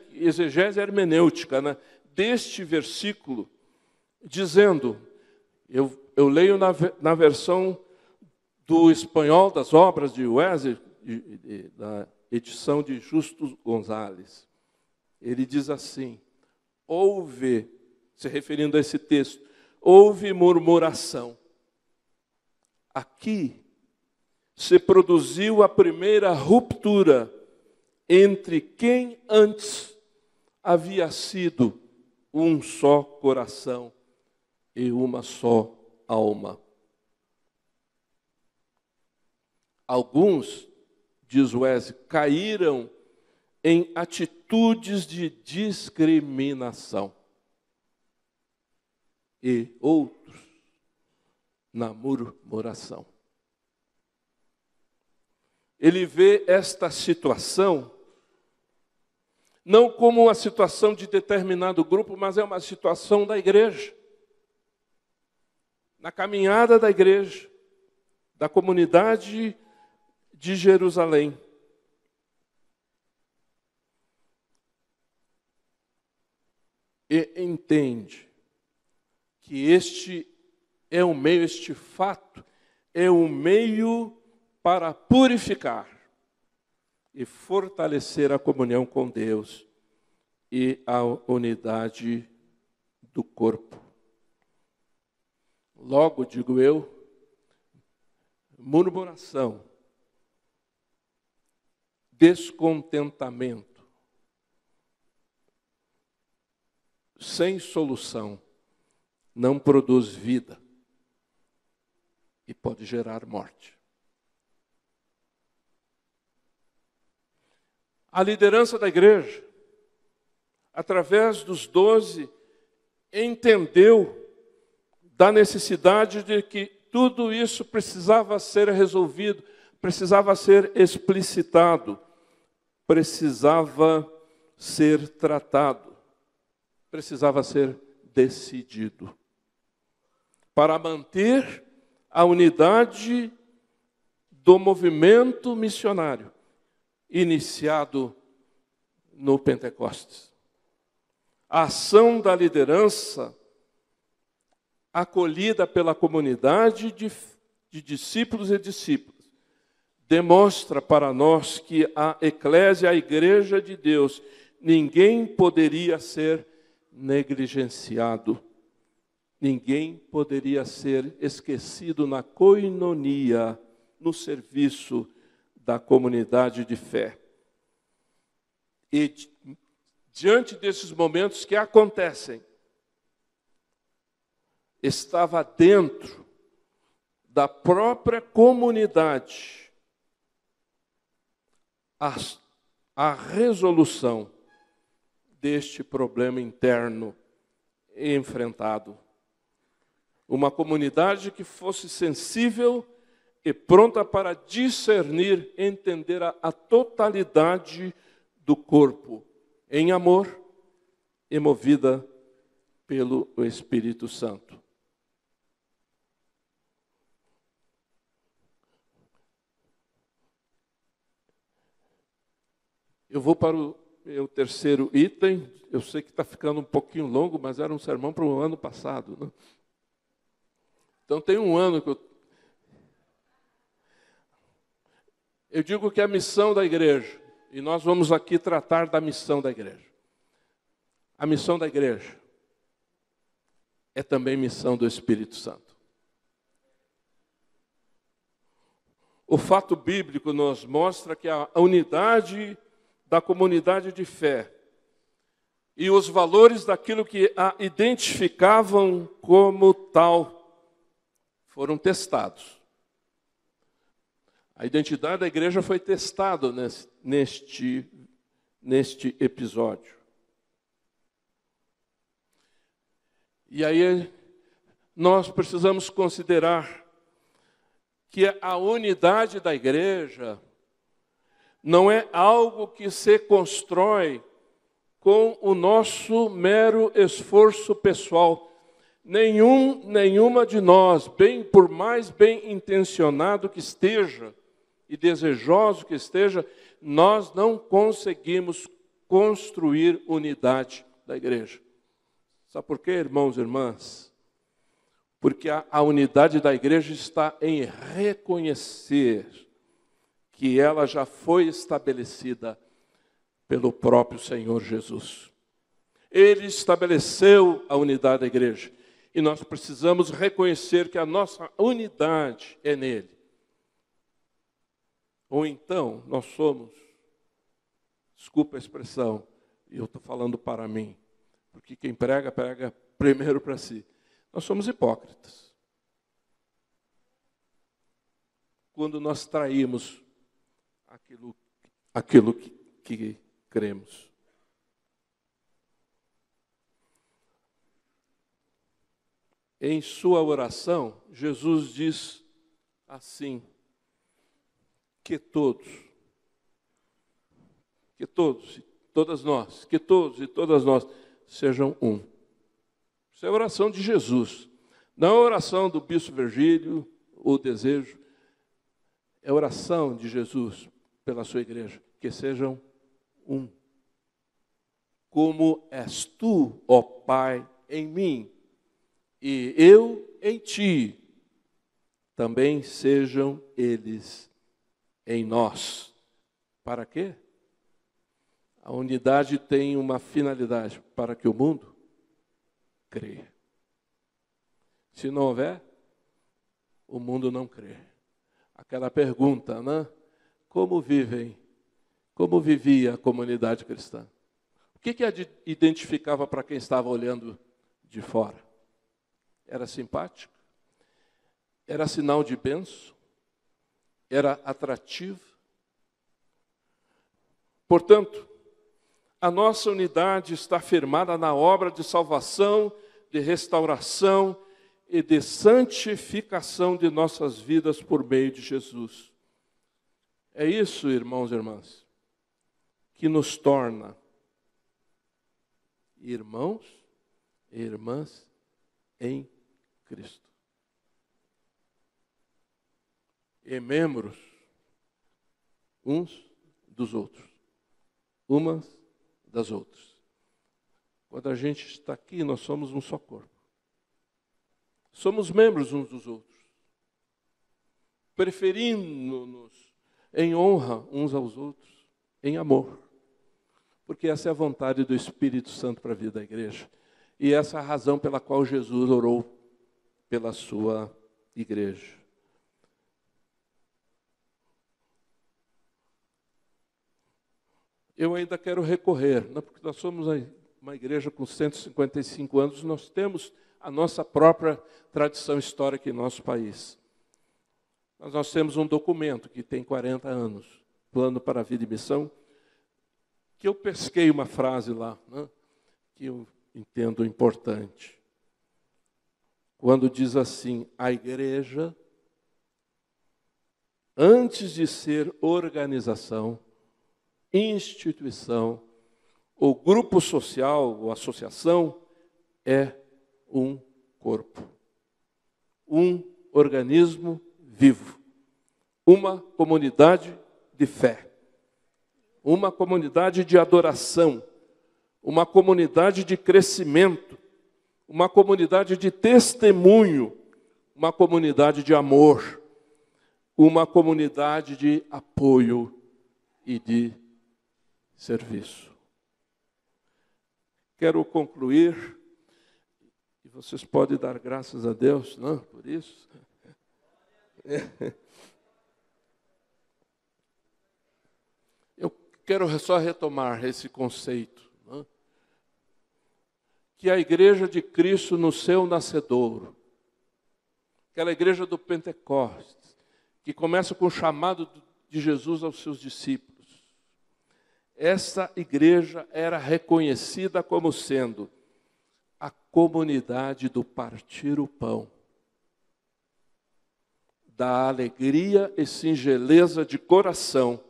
hermenêutica, né, deste versículo, dizendo, eu leio na versão do espanhol das obras de Wesley, da edição de Justo Gonzalez. Ele diz assim: houve, se referindo a esse texto, houve murmuração. Aqui se produziu a primeira ruptura entre quem antes havia sido um só coração e uma só alma. Alguns, diz Wesley, caíram em atitudes de discriminação. E outros na murmuração. Ele vê esta situação não como uma situação de determinado grupo, mas é uma situação da igreja. Na caminhada da igreja, da comunidade de Jerusalém. E entende que este fato é um meio para purificar e fortalecer a comunhão com Deus e a unidade do corpo. Logo, digo eu, murmuração, descontentamento, sem solução, não produz vida e pode gerar morte. A liderança da igreja, através dos 12, entendeu da necessidade de que tudo isso precisava ser resolvido, precisava ser explicitado, precisava ser tratado, precisava ser decidido. Para manter a unidade do movimento missionário, iniciado no Pentecostes. A ação da liderança, acolhida pela comunidade de discípulos e discípulas, demonstra para nós que a eclésia, a igreja de Deus, ninguém poderia ser negligenciado, ninguém poderia ser esquecido na koinonia, no serviço da comunidade de fé. E diante desses momentos que acontecem, estava dentro da própria comunidade a resolução deste problema interno enfrentado. Uma comunidade que fosse sensível e pronta para discernir, entender a totalidade do corpo, em amor e movida pelo Espírito Santo. Eu vou para o terceiro item. Eu sei que está ficando um pouquinho longo, mas era um sermão para o ano passado, né? Então tem um ano que eu digo que é a missão da igreja, e nós vamos aqui tratar da missão da igreja. A missão da igreja é também missão do Espírito Santo. O fato bíblico nos mostra que a unidade da comunidade de fé e os valores daquilo que a identificavam como tal foram testados. A identidade da igreja foi testada neste episódio. E aí nós precisamos considerar que a unidade da igreja não é algo que se constrói com o nosso mero esforço pessoal. Nenhuma de nós, por mais bem intencionado que esteja e desejoso que esteja, nós não conseguimos construir unidade da igreja. Sabe por quê, irmãos e irmãs? Porque a unidade da igreja está em reconhecer que ela já foi estabelecida pelo próprio Senhor Jesus. Ele estabeleceu a unidade da igreja. E nós precisamos reconhecer que a nossa unidade é nele. Ou então, nós somos, desculpa a expressão, e eu estou falando para mim, porque quem prega, prega primeiro para si. Nós somos hipócritas. quando nós traímos aquilo que cremos. Em sua oração, Jesus diz assim, que todos e todas nós sejam um. Isso é a oração de Jesus. Não é a oração do bispo Virgílio, o desejo. É a oração de Jesus pela sua igreja, que sejam um. Como és tu, ó Pai, em mim, e eu em ti, também sejam eles em nós. Para quê? A unidade tem uma finalidade, para que o mundo creia. Se não houver, o mundo não crê. Aquela pergunta, né? Como vivia a comunidade cristã? O que identificava para quem estava olhando de fora? Era simpático? Era sinal de bênção? Era atrativo? Portanto, a nossa unidade está firmada na obra de salvação, de restauração e de santificação de nossas vidas por meio de Jesus. É isso, irmãos e irmãs, que nos torna irmãos e irmãs em Cristo. E membros uns dos outros, umas das outras. Quando a gente está aqui, nós somos um só corpo. Somos membros uns dos outros, preferindo-nos em honra uns aos outros, em amor. Porque essa é a vontade do Espírito Santo para a vida da igreja. E essa é a razão pela qual Jesus orou pela sua igreja. Eu ainda quero recorrer, porque nós somos uma igreja com 155 anos, nós temos a nossa própria tradição histórica em nosso país. Mas nós temos um documento que tem 40 anos, Plano para a Vida e Missão, que eu pesquei uma frase lá, né, que eu entendo importante. Quando diz assim, a igreja, antes de ser organização, instituição, ou grupo social, ou associação, é um corpo, um organismo vivo, uma comunidade de fé, uma comunidade de adoração, uma comunidade de crescimento, uma comunidade de testemunho, uma comunidade de amor, uma comunidade de apoio e de serviço. Quero concluir, e vocês podem dar graças a Deus, não, por isso. Eu quero só retomar esse conceito, não? Que a igreja de Cristo no seu nascedouro, aquela igreja do Pentecostes, que começa com o chamado de Jesus aos seus discípulos, essa igreja era reconhecida como sendo a comunidade do partir o pão, da alegria e singeleza de coração,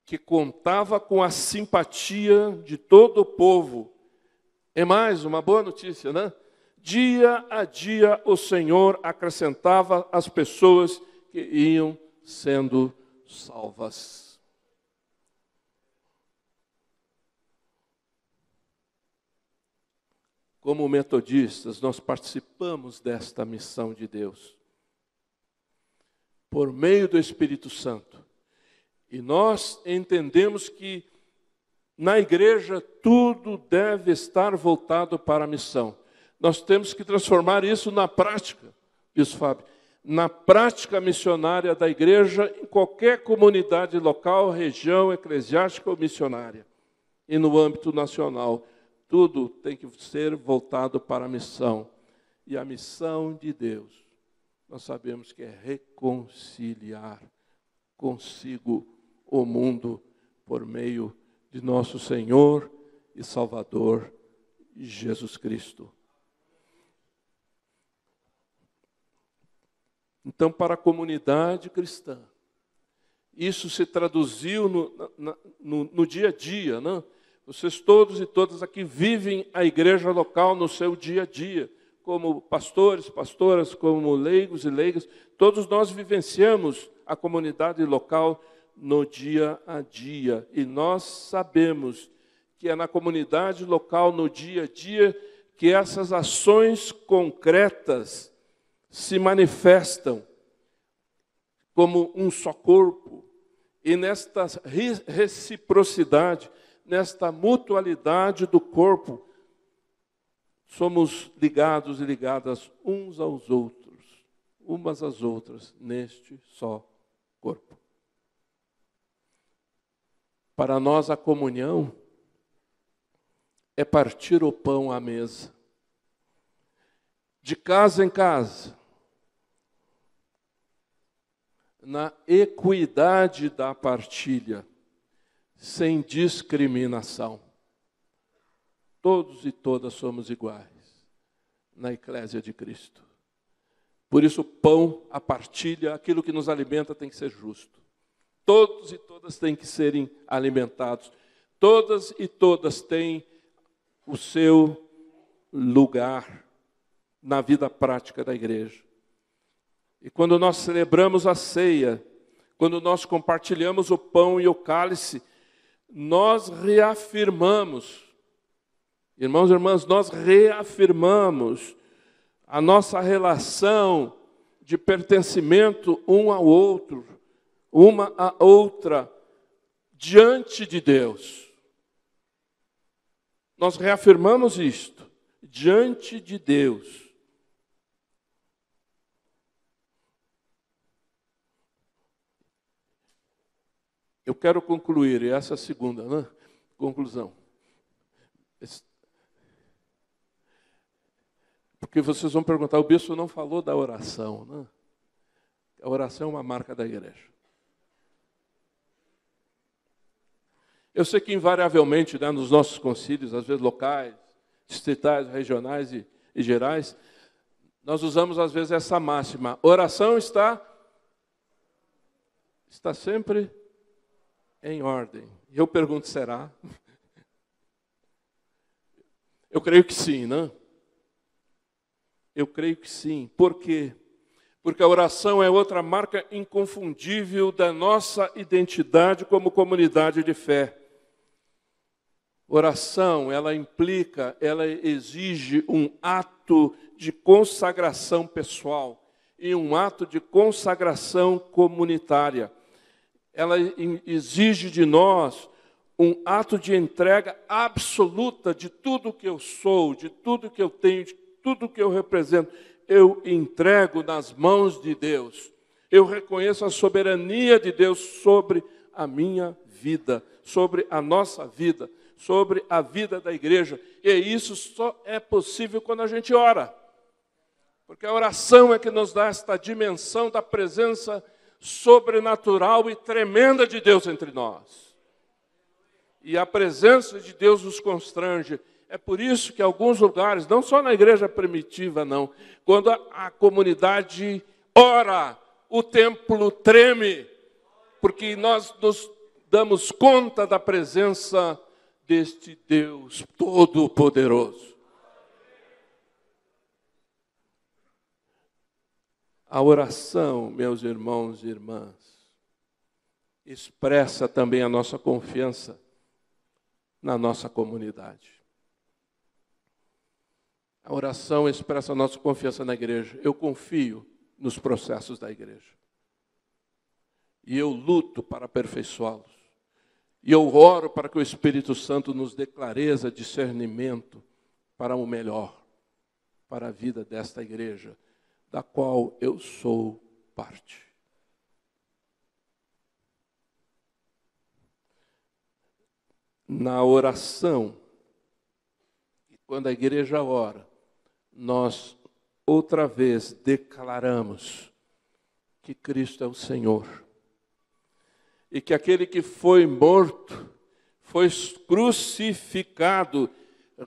que contava com a simpatia de todo o povo. É mais uma boa notícia, né? Dia a dia o Senhor acrescentava as pessoas que iam sendo salvas. Como metodistas, nós participamos desta missão de Deus, por meio do Espírito Santo. E nós entendemos que na igreja tudo deve estar voltado para a missão. Nós temos que transformar isso na prática, diz Fábio, na prática missionária da igreja em qualquer comunidade local, região eclesiástica ou missionária. E no âmbito nacional, tudo tem que ser voltado para a missão. E a missão de Deus nós sabemos que é reconciliar consigo o mundo por meio de nosso Senhor e Salvador Jesus Cristo. Então, para a comunidade cristã, isso se traduziu no dia a dia, né? Vocês todos e todas aqui vivem a igreja local no seu dia a dia, como pastores, pastoras, como leigos e leigas, todos nós vivenciamos a comunidade local no dia a dia. E nós sabemos que é na comunidade local, no dia a dia, que essas ações concretas se manifestam como um só corpo. E nesta reciprocidade, nesta mutualidade do corpo, somos ligados e ligadas uns aos outros, umas às outras, neste só corpo. Para nós, a comunhão é partir o pão à mesa, de casa em casa, na equidade da partilha, sem discriminação. Todos e todas somos iguais na Eclésia de Cristo. Por isso, o pão, a partilha, aquilo que nos alimenta tem que ser justo. Todos e todas têm que serem alimentados. Todas e todas têm o seu lugar na vida prática da igreja. E quando nós celebramos a ceia, quando nós compartilhamos o pão e o cálice, nós reafirmamos, irmãos e irmãs, nós reafirmamos a nossa relação de pertencimento um ao outro, uma à outra, diante de Deus. Nós reafirmamos isto, diante de Deus. Eu quero concluir, e essa é a segunda, né? Conclusão. Porque vocês vão perguntar, o bispo não falou da oração, né? A oração é uma marca da igreja. Eu sei que invariavelmente, né, nos nossos concílios, às vezes locais, distritais, regionais e gerais, nós usamos às vezes essa máxima. Oração está sempre em ordem. E eu pergunto, será? Eu creio que sim, né? Eu creio que sim. Por quê? Porque a oração é outra marca inconfundível da nossa identidade como comunidade de fé. Oração, ela implica, ela exige um ato de consagração pessoal e um ato de consagração comunitária. Ela exige de nós um ato de entrega absoluta de tudo que eu sou, de tudo que eu tenho, de tudo que eu represento. Eu entrego nas mãos de Deus. Eu reconheço a soberania de Deus sobre a minha vida, sobre a nossa vida, sobre a vida da igreja. E isso só é possível quando a gente ora. Porque a oração é que nos dá esta dimensão da presença sobrenatural e tremenda de Deus entre nós. E a presença de Deus nos constrange. É por isso que em alguns lugares, não só na igreja primitiva, não, quando a comunidade ora, o templo treme, porque nós nos damos conta da presença deste Deus Todo-Poderoso. A oração, meus irmãos e irmãs, expressa também a nossa confiança na nossa comunidade. A oração expressa a nossa confiança na igreja. Eu confio nos processos da igreja. E eu luto para aperfeiçoá-los. E eu oro para que o Espírito Santo nos dê clareza, discernimento para o melhor, para a vida desta igreja, da qual eu sou parte. Na oração, quando a igreja ora, nós outra vez declaramos que Cristo é o Senhor. E que aquele que foi morto, foi crucificado,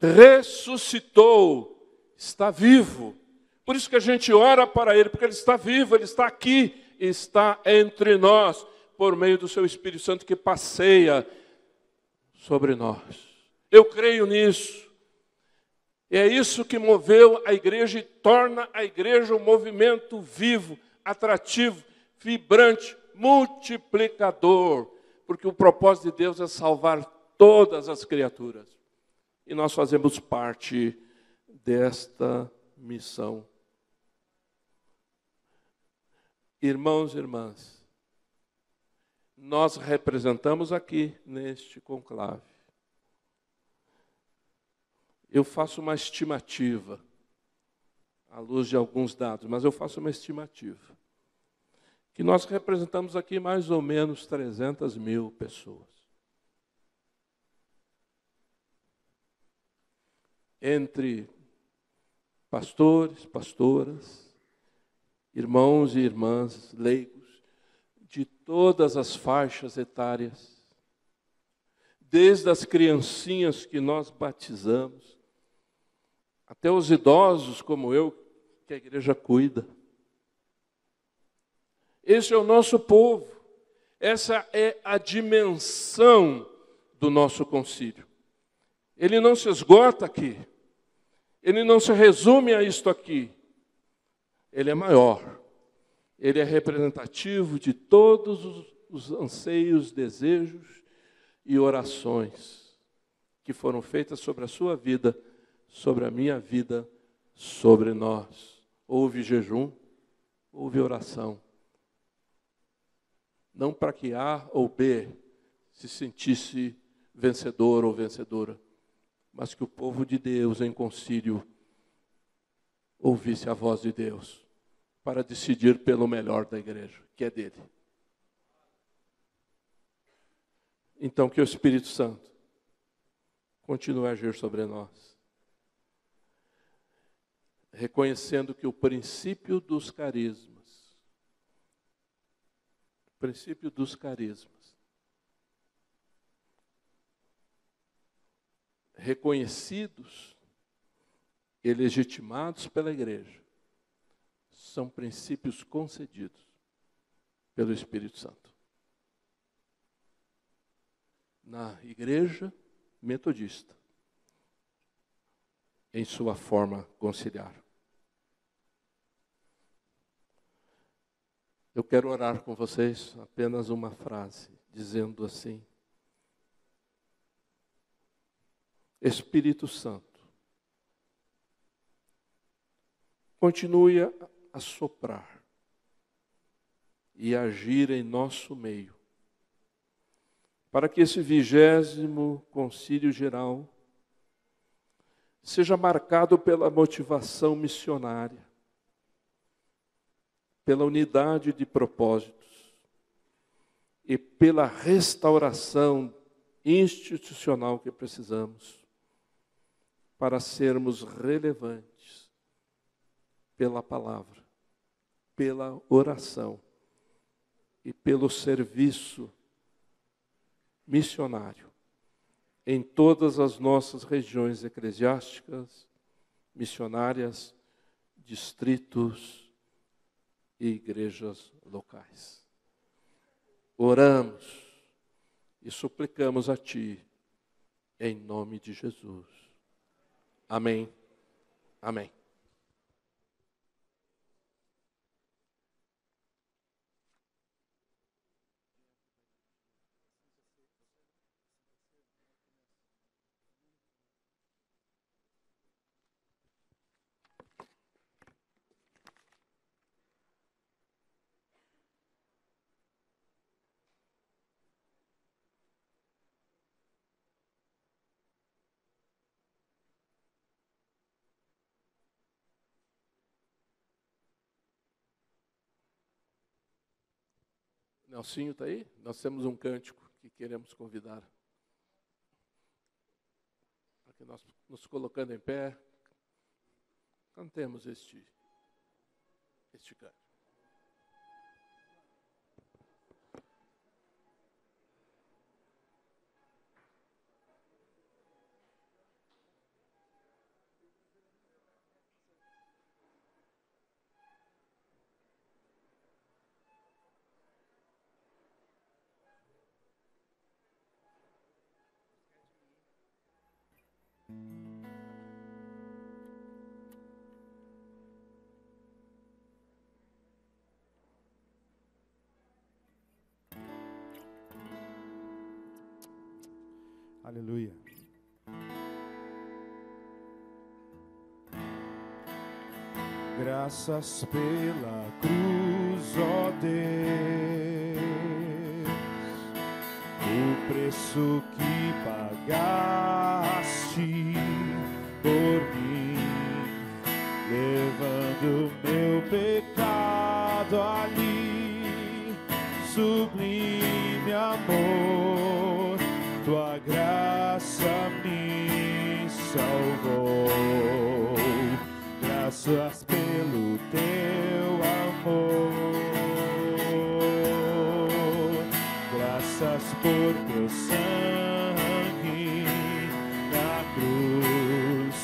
ressuscitou, está vivo. Por isso que a gente ora para Ele, porque Ele está vivo, Ele está aqui, está entre nós, por meio do Seu Espírito Santo que passeia sobre nós. Eu creio nisso. E é isso que moveu a igreja e torna a igreja um movimento vivo, atrativo, vibrante, multiplicador. Porque o propósito de Deus é salvar todas as criaturas. E nós fazemos parte desta missão. Irmãos e irmãs, nós representamos aqui neste conclave. Eu faço uma estimativa, à luz de alguns dados, mas eu faço uma estimativa. Que nós representamos aqui mais ou menos 300 mil pessoas. Entre pastores, pastoras, irmãos e irmãs leigos, de todas as faixas etárias, desde as criancinhas que nós batizamos, até os idosos como eu, que a igreja cuida. Esse é o nosso povo, essa é a dimensão do nosso concílio. Ele não se esgota aqui, ele não se resume a isto aqui, ele é maior, ele é representativo de todos os anseios, desejos e orações que foram feitas sobre a sua vida, sobre a minha vida, sobre nós. Houve jejum, houve oração. Não para que A ou B se sentisse vencedor ou vencedora, mas que o povo de Deus em concílio ouvisse a voz de Deus para decidir pelo melhor da igreja, que é dele. Então, que o Espírito Santo continue a agir sobre nós, reconhecendo que o princípio dos carismas, reconhecidos e legitimados pela igreja, são princípios concedidos pelo Espírito Santo. Na igreja metodista, em sua forma conciliar. Eu quero orar com vocês apenas uma frase, dizendo assim: Espírito Santo, continue a soprar e agir em nosso meio, para que esse 20º Concílio Geral seja marcado pela motivação missionária, pela unidade de propósitos e pela restauração institucional que precisamos para sermos relevantes pela palavra, pela oração e pelo serviço missionário em todas as nossas regiões eclesiásticas, missionárias, distritos e igrejas locais. Oramos e suplicamos a Ti, em nome de Jesus. Amém. Amém. Nelsinho está aí? Nós temos um cântico que queremos convidar. Para que nós nos colocando em pé, cantemos este este cântico. Aleluia. Graças pela cruz, ó Deus, o preço que pagaste por mim, levando meu pecado ali, sublime amor, tua graça me salvou. Graças pelo teu amor, graças por teu sangue na cruz,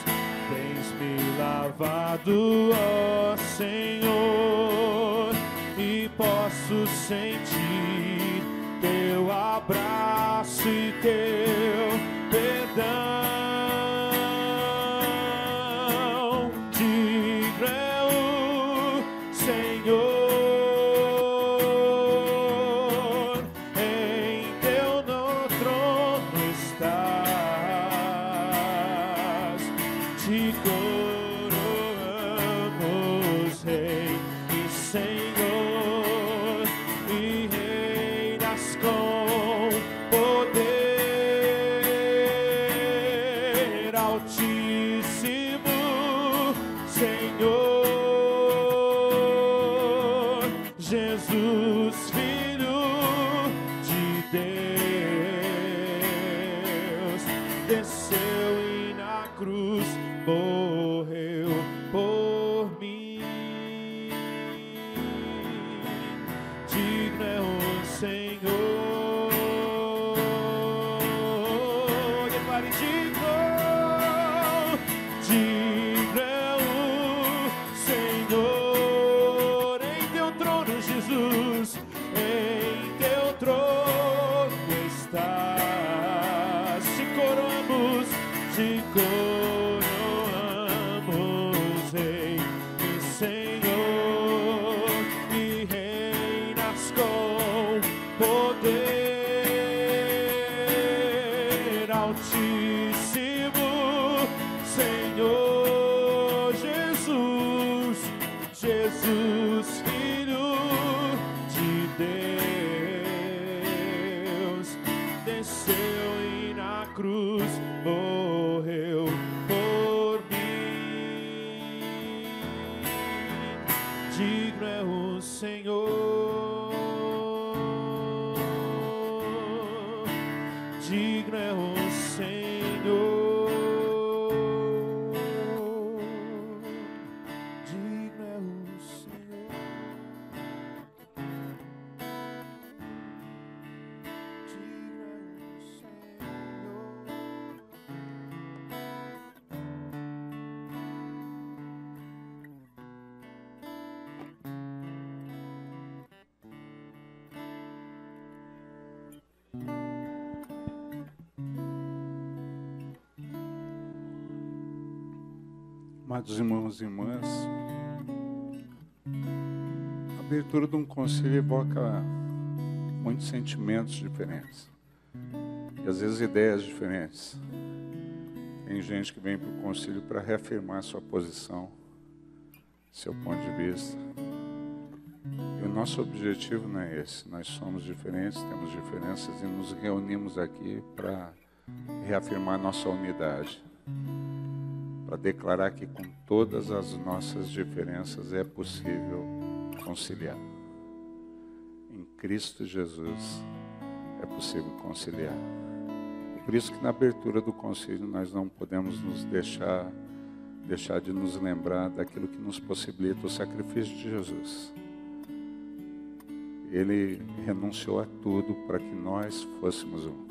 tens me lavado, ó Senhor, e posso sentir teu abraço e teu perdão. Amados irmãos e irmãs, a abertura de um concílio evoca muitos sentimentos diferentes e às vezes ideias diferentes. Tem gente que vem para o concílio para reafirmar sua posição, seu ponto de vista. E o nosso objetivo não é esse. Nós somos diferentes, temos diferenças e nos reunimos aqui para reafirmar nossa unidade, para declarar que com todas as nossas diferenças é possível conciliar. Em Cristo Jesus é possível conciliar. Por isso que na abertura do concílio nós não podemos nos deixar deixar de nos lembrar daquilo que nos possibilita o sacrifício de Jesus. Ele renunciou a tudo para que nós fôssemos um.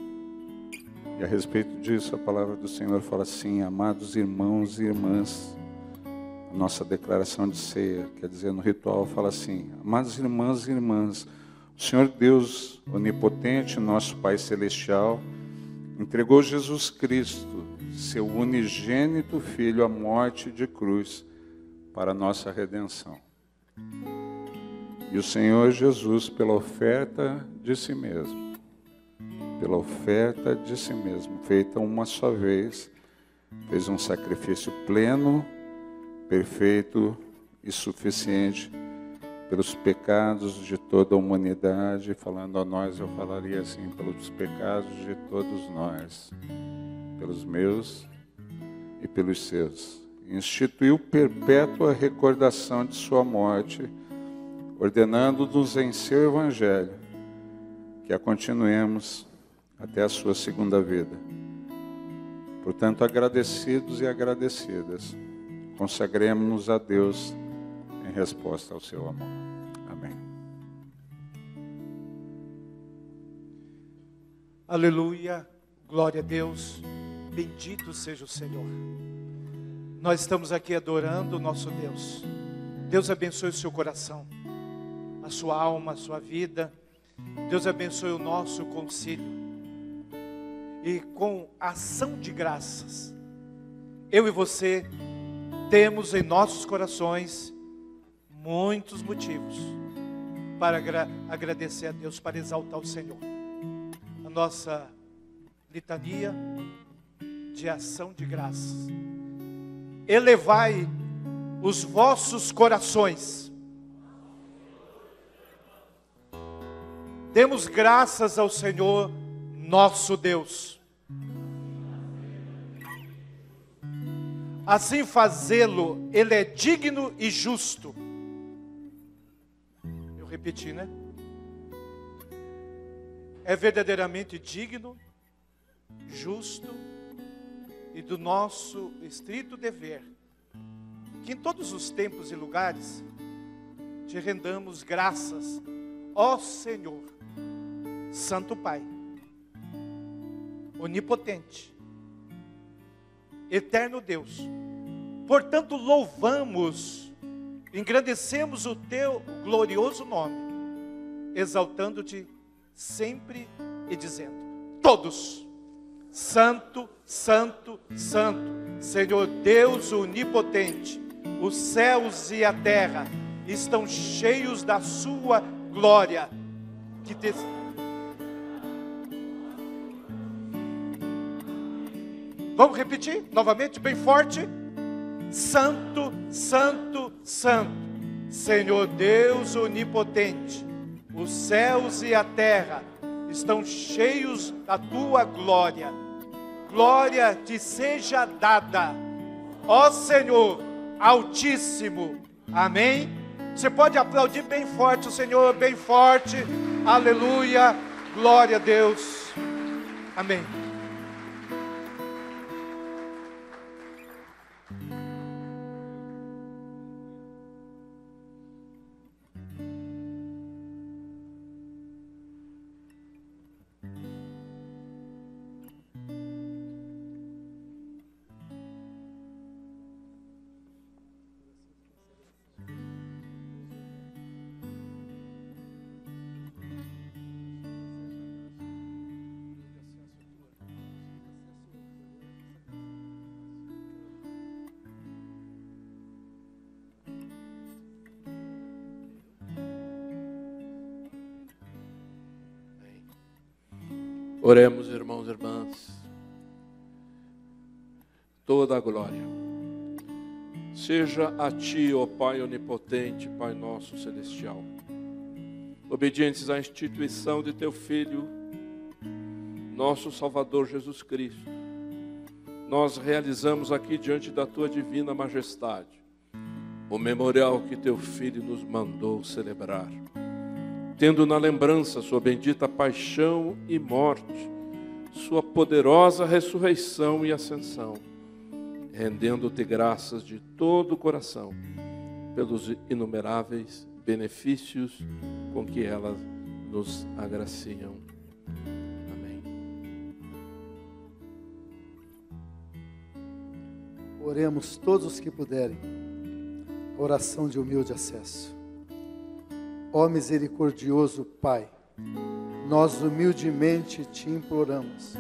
E a respeito disso, a palavra do Senhor fala assim: amados irmãos e irmãs, a nossa declaração de ceia, quer dizer, no ritual fala assim: amados irmãos e irmãs, o Senhor Deus onipotente, nosso Pai Celestial, entregou Jesus Cristo, seu unigênito Filho, à morte de cruz para a nossa redenção. E o Senhor Jesus, pela oferta de si mesmo, feita uma só vez, fez um sacrifício pleno, perfeito e suficiente pelos pecados de toda a humanidade. Falando a nós, eu falaria assim: pelos pecados de todos nós, pelos meus e pelos seus. Instituiu perpétua recordação de sua morte, ordenando-nos em seu Evangelho que a continuemos até a sua segunda vida. Portanto, agradecidos e agradecidas, consagremos-nos a Deus em resposta ao seu amor. Amém. Aleluia, glória a Deus, bendito seja o Senhor. Nós estamos aqui adorando o nosso Deus. Deus abençoe o seu coração, a sua alma, a sua vida. Deus abençoe o nosso concílio. E com ação de graças, eu e você temos em nossos corações muitos motivos para agradecer a Deus, para exaltar o Senhor. A nossa litania de ação de graças: elevai os vossos corações. Demos graças ao Senhor nosso Deus. Assim fazê-lo, Ele é digno e justo. Eu repeti, né? É verdadeiramente digno, justo e do nosso estrito dever que em todos os tempos e lugares te rendamos graças, ó Senhor, Santo Pai, onipotente, eterno Deus. Portanto, louvamos, engrandecemos o teu glorioso nome, exaltando-te sempre e dizendo: todos, Santo, Santo, Santo, Senhor Deus onipotente, os céus e a terra estão cheios da sua glória. Vamos repetir novamente, bem forte. Santo, Santo, Santo, Senhor Deus onipotente, os céus e a terra estão cheios da tua glória. Glória te seja dada, ó Senhor Altíssimo. Amém? Você pode aplaudir bem forte o Senhor, bem forte. Aleluia, glória a Deus. Amém. Oremos, irmãos e irmãs. Toda a glória seja a Ti, ó Pai onipotente, Pai nosso celestial. Obedientes à instituição de Teu Filho, nosso Salvador Jesus Cristo, nós realizamos aqui diante da Tua divina majestade o memorial que Teu Filho nos mandou celebrar, tendo na lembrança sua bendita paixão e morte, sua poderosa ressurreição e ascensão. rendendo-te graças de todo o coração pelos inumeráveis benefícios com que elas nos agraciam. Amém. Oremos todos os que puderem. Oração de humilde acesso. Ó misericordioso Pai, nós humildemente te imploramos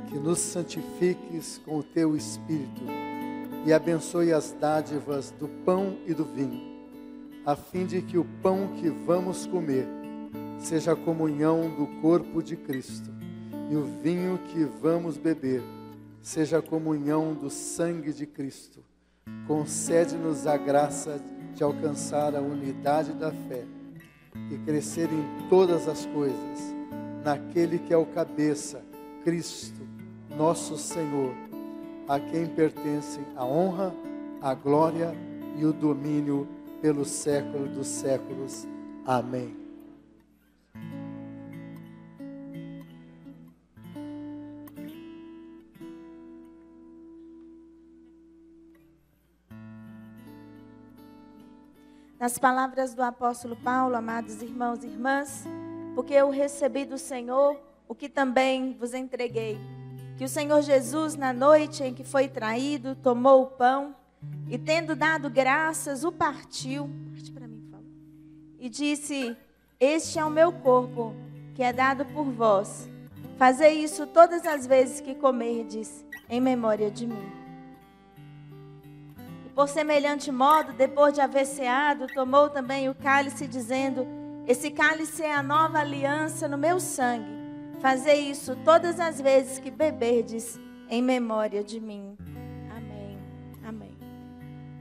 que nos santifiques com o teu Espírito e abençoe as dádivas do pão e do vinho, a fim de que o pão que vamos comer seja a comunhão do corpo de Cristo e o vinho que vamos beber seja a comunhão do sangue de Cristo. Concede-nos a graça de alcançar a unidade da fé e crescer em todas as coisas, naquele que é o cabeça, Cristo, nosso Senhor, a quem pertencem a honra, a glória e o domínio pelos séculos dos séculos. Amém. Nas palavras do apóstolo Paulo, amados irmãos e irmãs, porque eu recebi do Senhor o que também vos entreguei, que o Senhor Jesus, na noite em que foi traído, tomou o pão e, tendo dado graças, o partiu, e disse: este é o meu corpo, que é dado por vós. Fazei isso todas as vezes que comerdes, em memória de mim. E por semelhante modo, depois de haver ceado, tomou também o cálice, dizendo: esse cálice é a nova aliança no meu sangue. Fazei isso todas as vezes que beberdes, em memória de mim. Amém. Amém.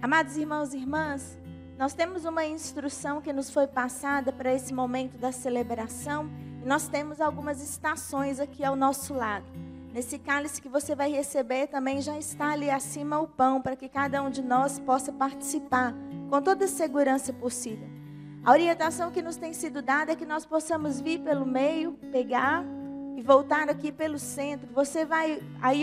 Amados irmãos e irmãs, nós temos uma instrução que nos foi passada para esse momento da celebração. E nós temos algumas estações aqui ao nosso lado. Nesse cálice que você vai receber também já está ali acima o pão, para que cada um de nós possa participar com toda a segurança possível. A orientação que nos tem sido dada é que nós possamos vir pelo meio, pegar e voltar aqui pelo centro. Você vai aí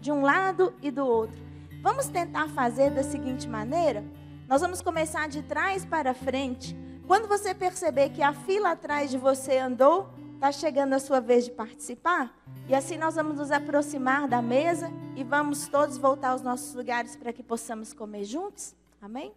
de um lado e do outro. Vamos tentar fazer da seguinte maneira. Nós vamos começar de trás para frente. Quando você perceber que a fila atrás de você andou, está chegando a sua vez de participar. E assim nós vamos nos aproximar da mesa e vamos todos voltar aos nossos lugares para que possamos comer juntos. Amém?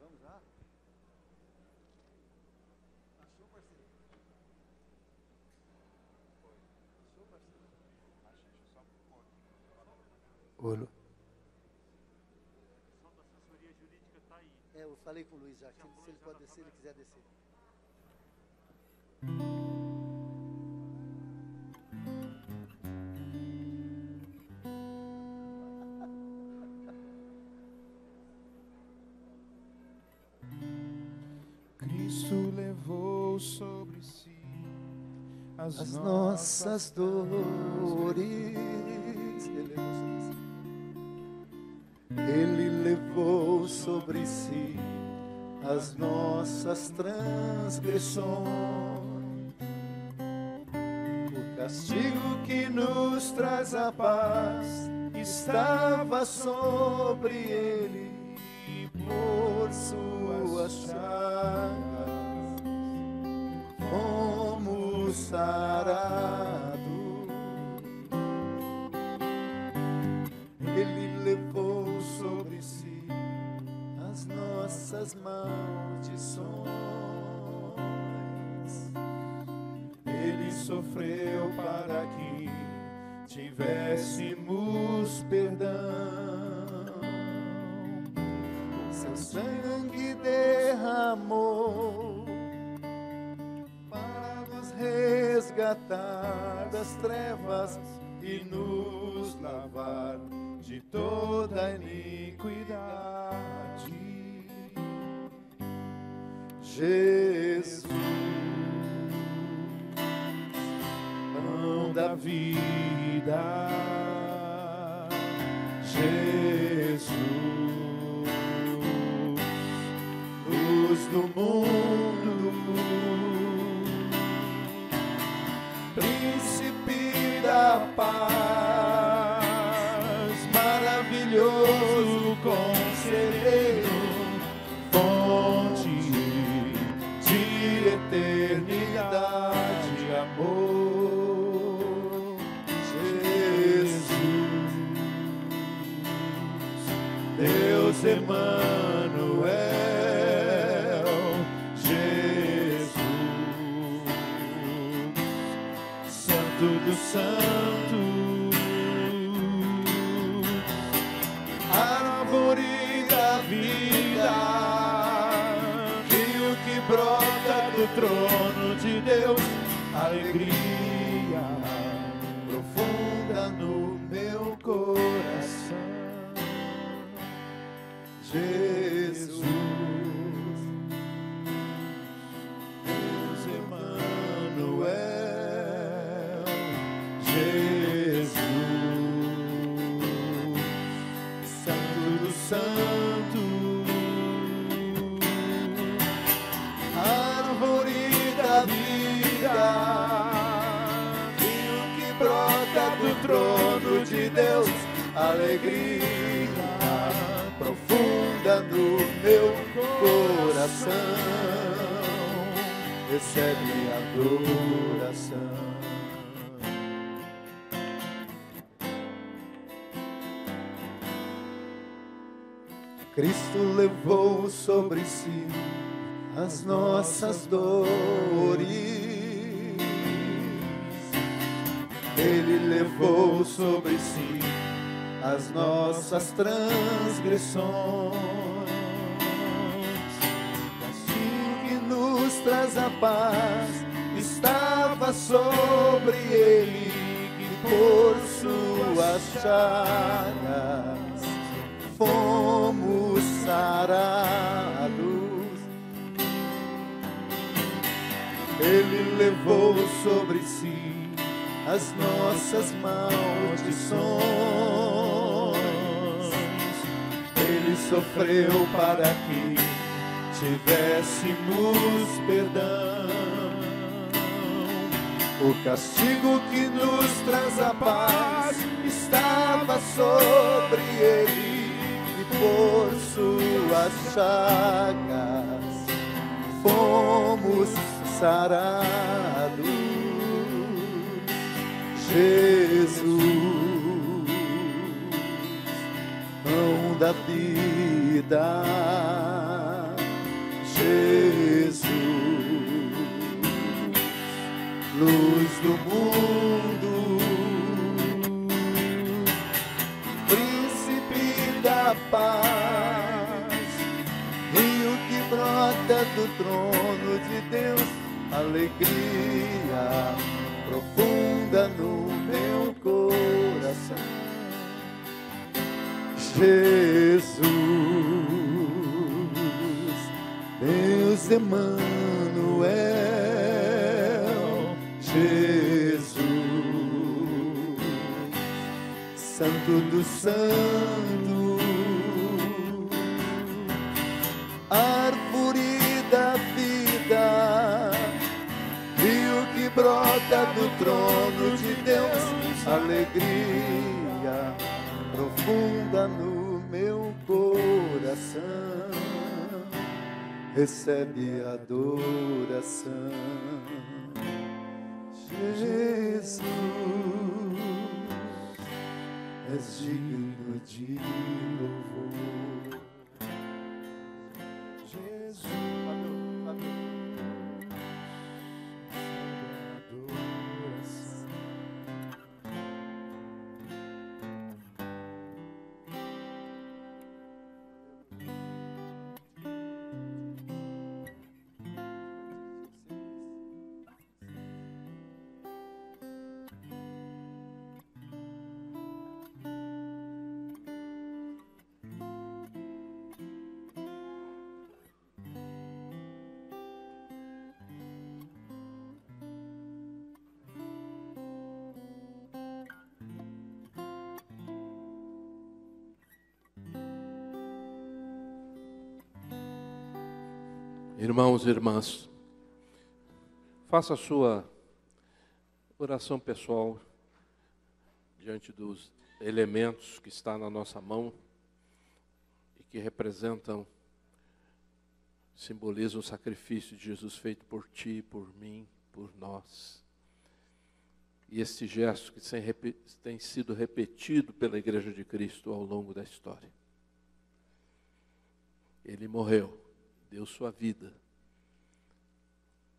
Vamos lá. Achou, parceiro? Achou, parceiro? Olho. A assessoria jurídica está aí. Eu falei com o Luiz já, se ele pode descer, ele quiser descer. Cristo levou sobre si As nossas dores. Ele levou sobre si as nossas transgressões. O castigo que nos traz a paz estava sobre ele, e por suas chagas fomos sarados. Ele levou sobre si as nossas maldições. Ele sofreu para que tivéssemos perdão. Seu sangue derramou para nos resgatar das trevas E nos lavar de toda iniquidade. Jesus, Pão da vida, Jesus, luz do mundo, príncipe da paz, maravilhoso conselheiro, fonte de eternidade, amor, Jesus, Deus Emanuel, Jesus, Santo dos Santos, árvore da vida, rio que brota do trono de Deus, alegria profunda no meu coração. Jesus, Deus Emanuel, Jesus, Santo dos Santos, árvore da vida, rio que brota do trono de Deus, alegria profunda no meu coração, recebe adoração. Cristo levou sobre si as nossas dores. Ele levou sobre si as nossas transgressões, Castigo que nos traz a paz estava sobre ele, que por suas chagas fomos sarados. Ele levou sobre si as nossas maldições, Ele sofreu para que tivéssemos perdão. O castigo que nos traz a paz estava sobre ele, e por suas chagas fomos sarados. Jesus, pão da vida, Jesus, luz do mundo, príncipe da paz, rio que brota do trono de Deus, alegria profunda no meu coração. Jesus, Deus Emanuel, Jesus, Santo dos Santos, árvore da vida, rio que brota do trono de Deus, alegria profunda no meu coração, recebe adoração. Jesus, és digno de louvor. Jesus, Irmãos e irmãs, faça a sua oração pessoal diante dos elementos que está na nossa mão e que representam, simbolizam o sacrifício de Jesus feito por ti, por mim, por nós. E este gesto que tem sido repetido pela Igreja de Cristo ao longo da história. Ele morreu, deu sua vida,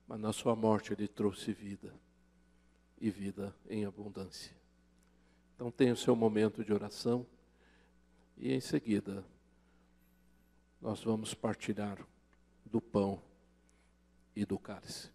mas na sua morte ele trouxe vida, e vida em abundância. Então tenha o seu momento de oração, e em seguida nós vamos partilhar do pão e do cálice.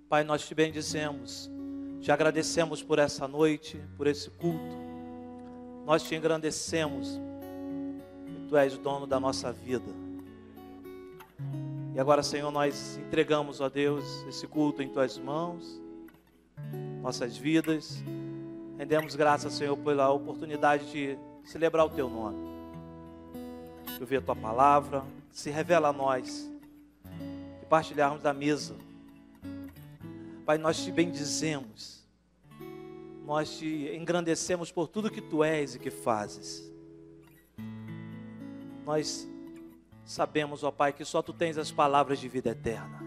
Pai, nós te bendizemos, te agradecemos por essa noite, por esse culto. Nós te engrandecemos, e Tu és o dono da nossa vida. E agora, Senhor, nós entregamos, ó Deus, esse culto em Tuas mãos, nossas vidas. Rendemos graças, Senhor, pela oportunidade de celebrar o Teu nome, de ouvir a Tua palavra, se revela a nós, de partilharmos da mesa. Pai, nós te bendizemos, nós te engrandecemos por tudo que Tu és e que fazes. Nós sabemos, ó Pai, que só Tu tens as palavras de vida eterna.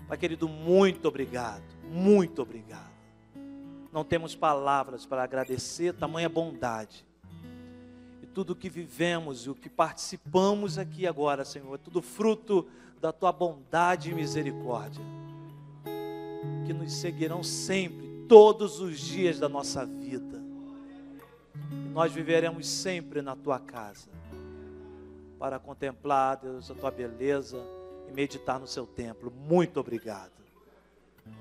Pai querido, muito obrigado, muito obrigado. Não temos palavras para agradecer tamanha bondade. E tudo o que vivemos e o que participamos aqui agora, Senhor, é tudo fruto da Tua bondade e misericórdia, que nos seguirão sempre, todos os dias da nossa vida. E nós viveremos sempre na Tua casa, para contemplar, Deus, a Tua beleza e meditar no Seu templo. Muito obrigado,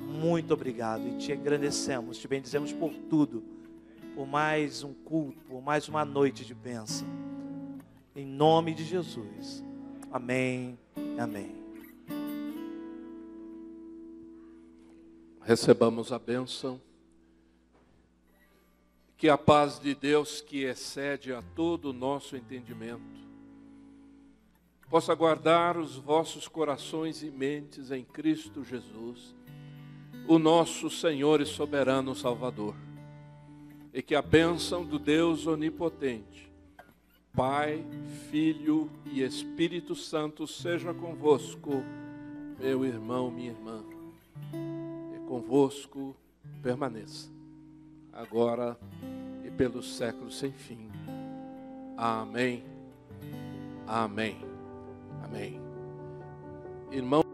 muito obrigado. E te engrandecemos, te bendizemos por tudo, por mais um culto, por mais uma noite de bênção. Em nome de Jesus. Amém, amém. Recebamos a bênção, que a paz de Deus, que excede a todo o nosso entendimento, possa guardar os vossos corações e mentes em Cristo Jesus, o nosso Senhor e soberano Salvador, e que a bênção do Deus onipotente, Pai, Filho e Espírito Santo seja convosco, meu irmão, minha irmã, convosco permaneça, agora e pelos séculos sem fim. Amém, amém, amém. Irmão.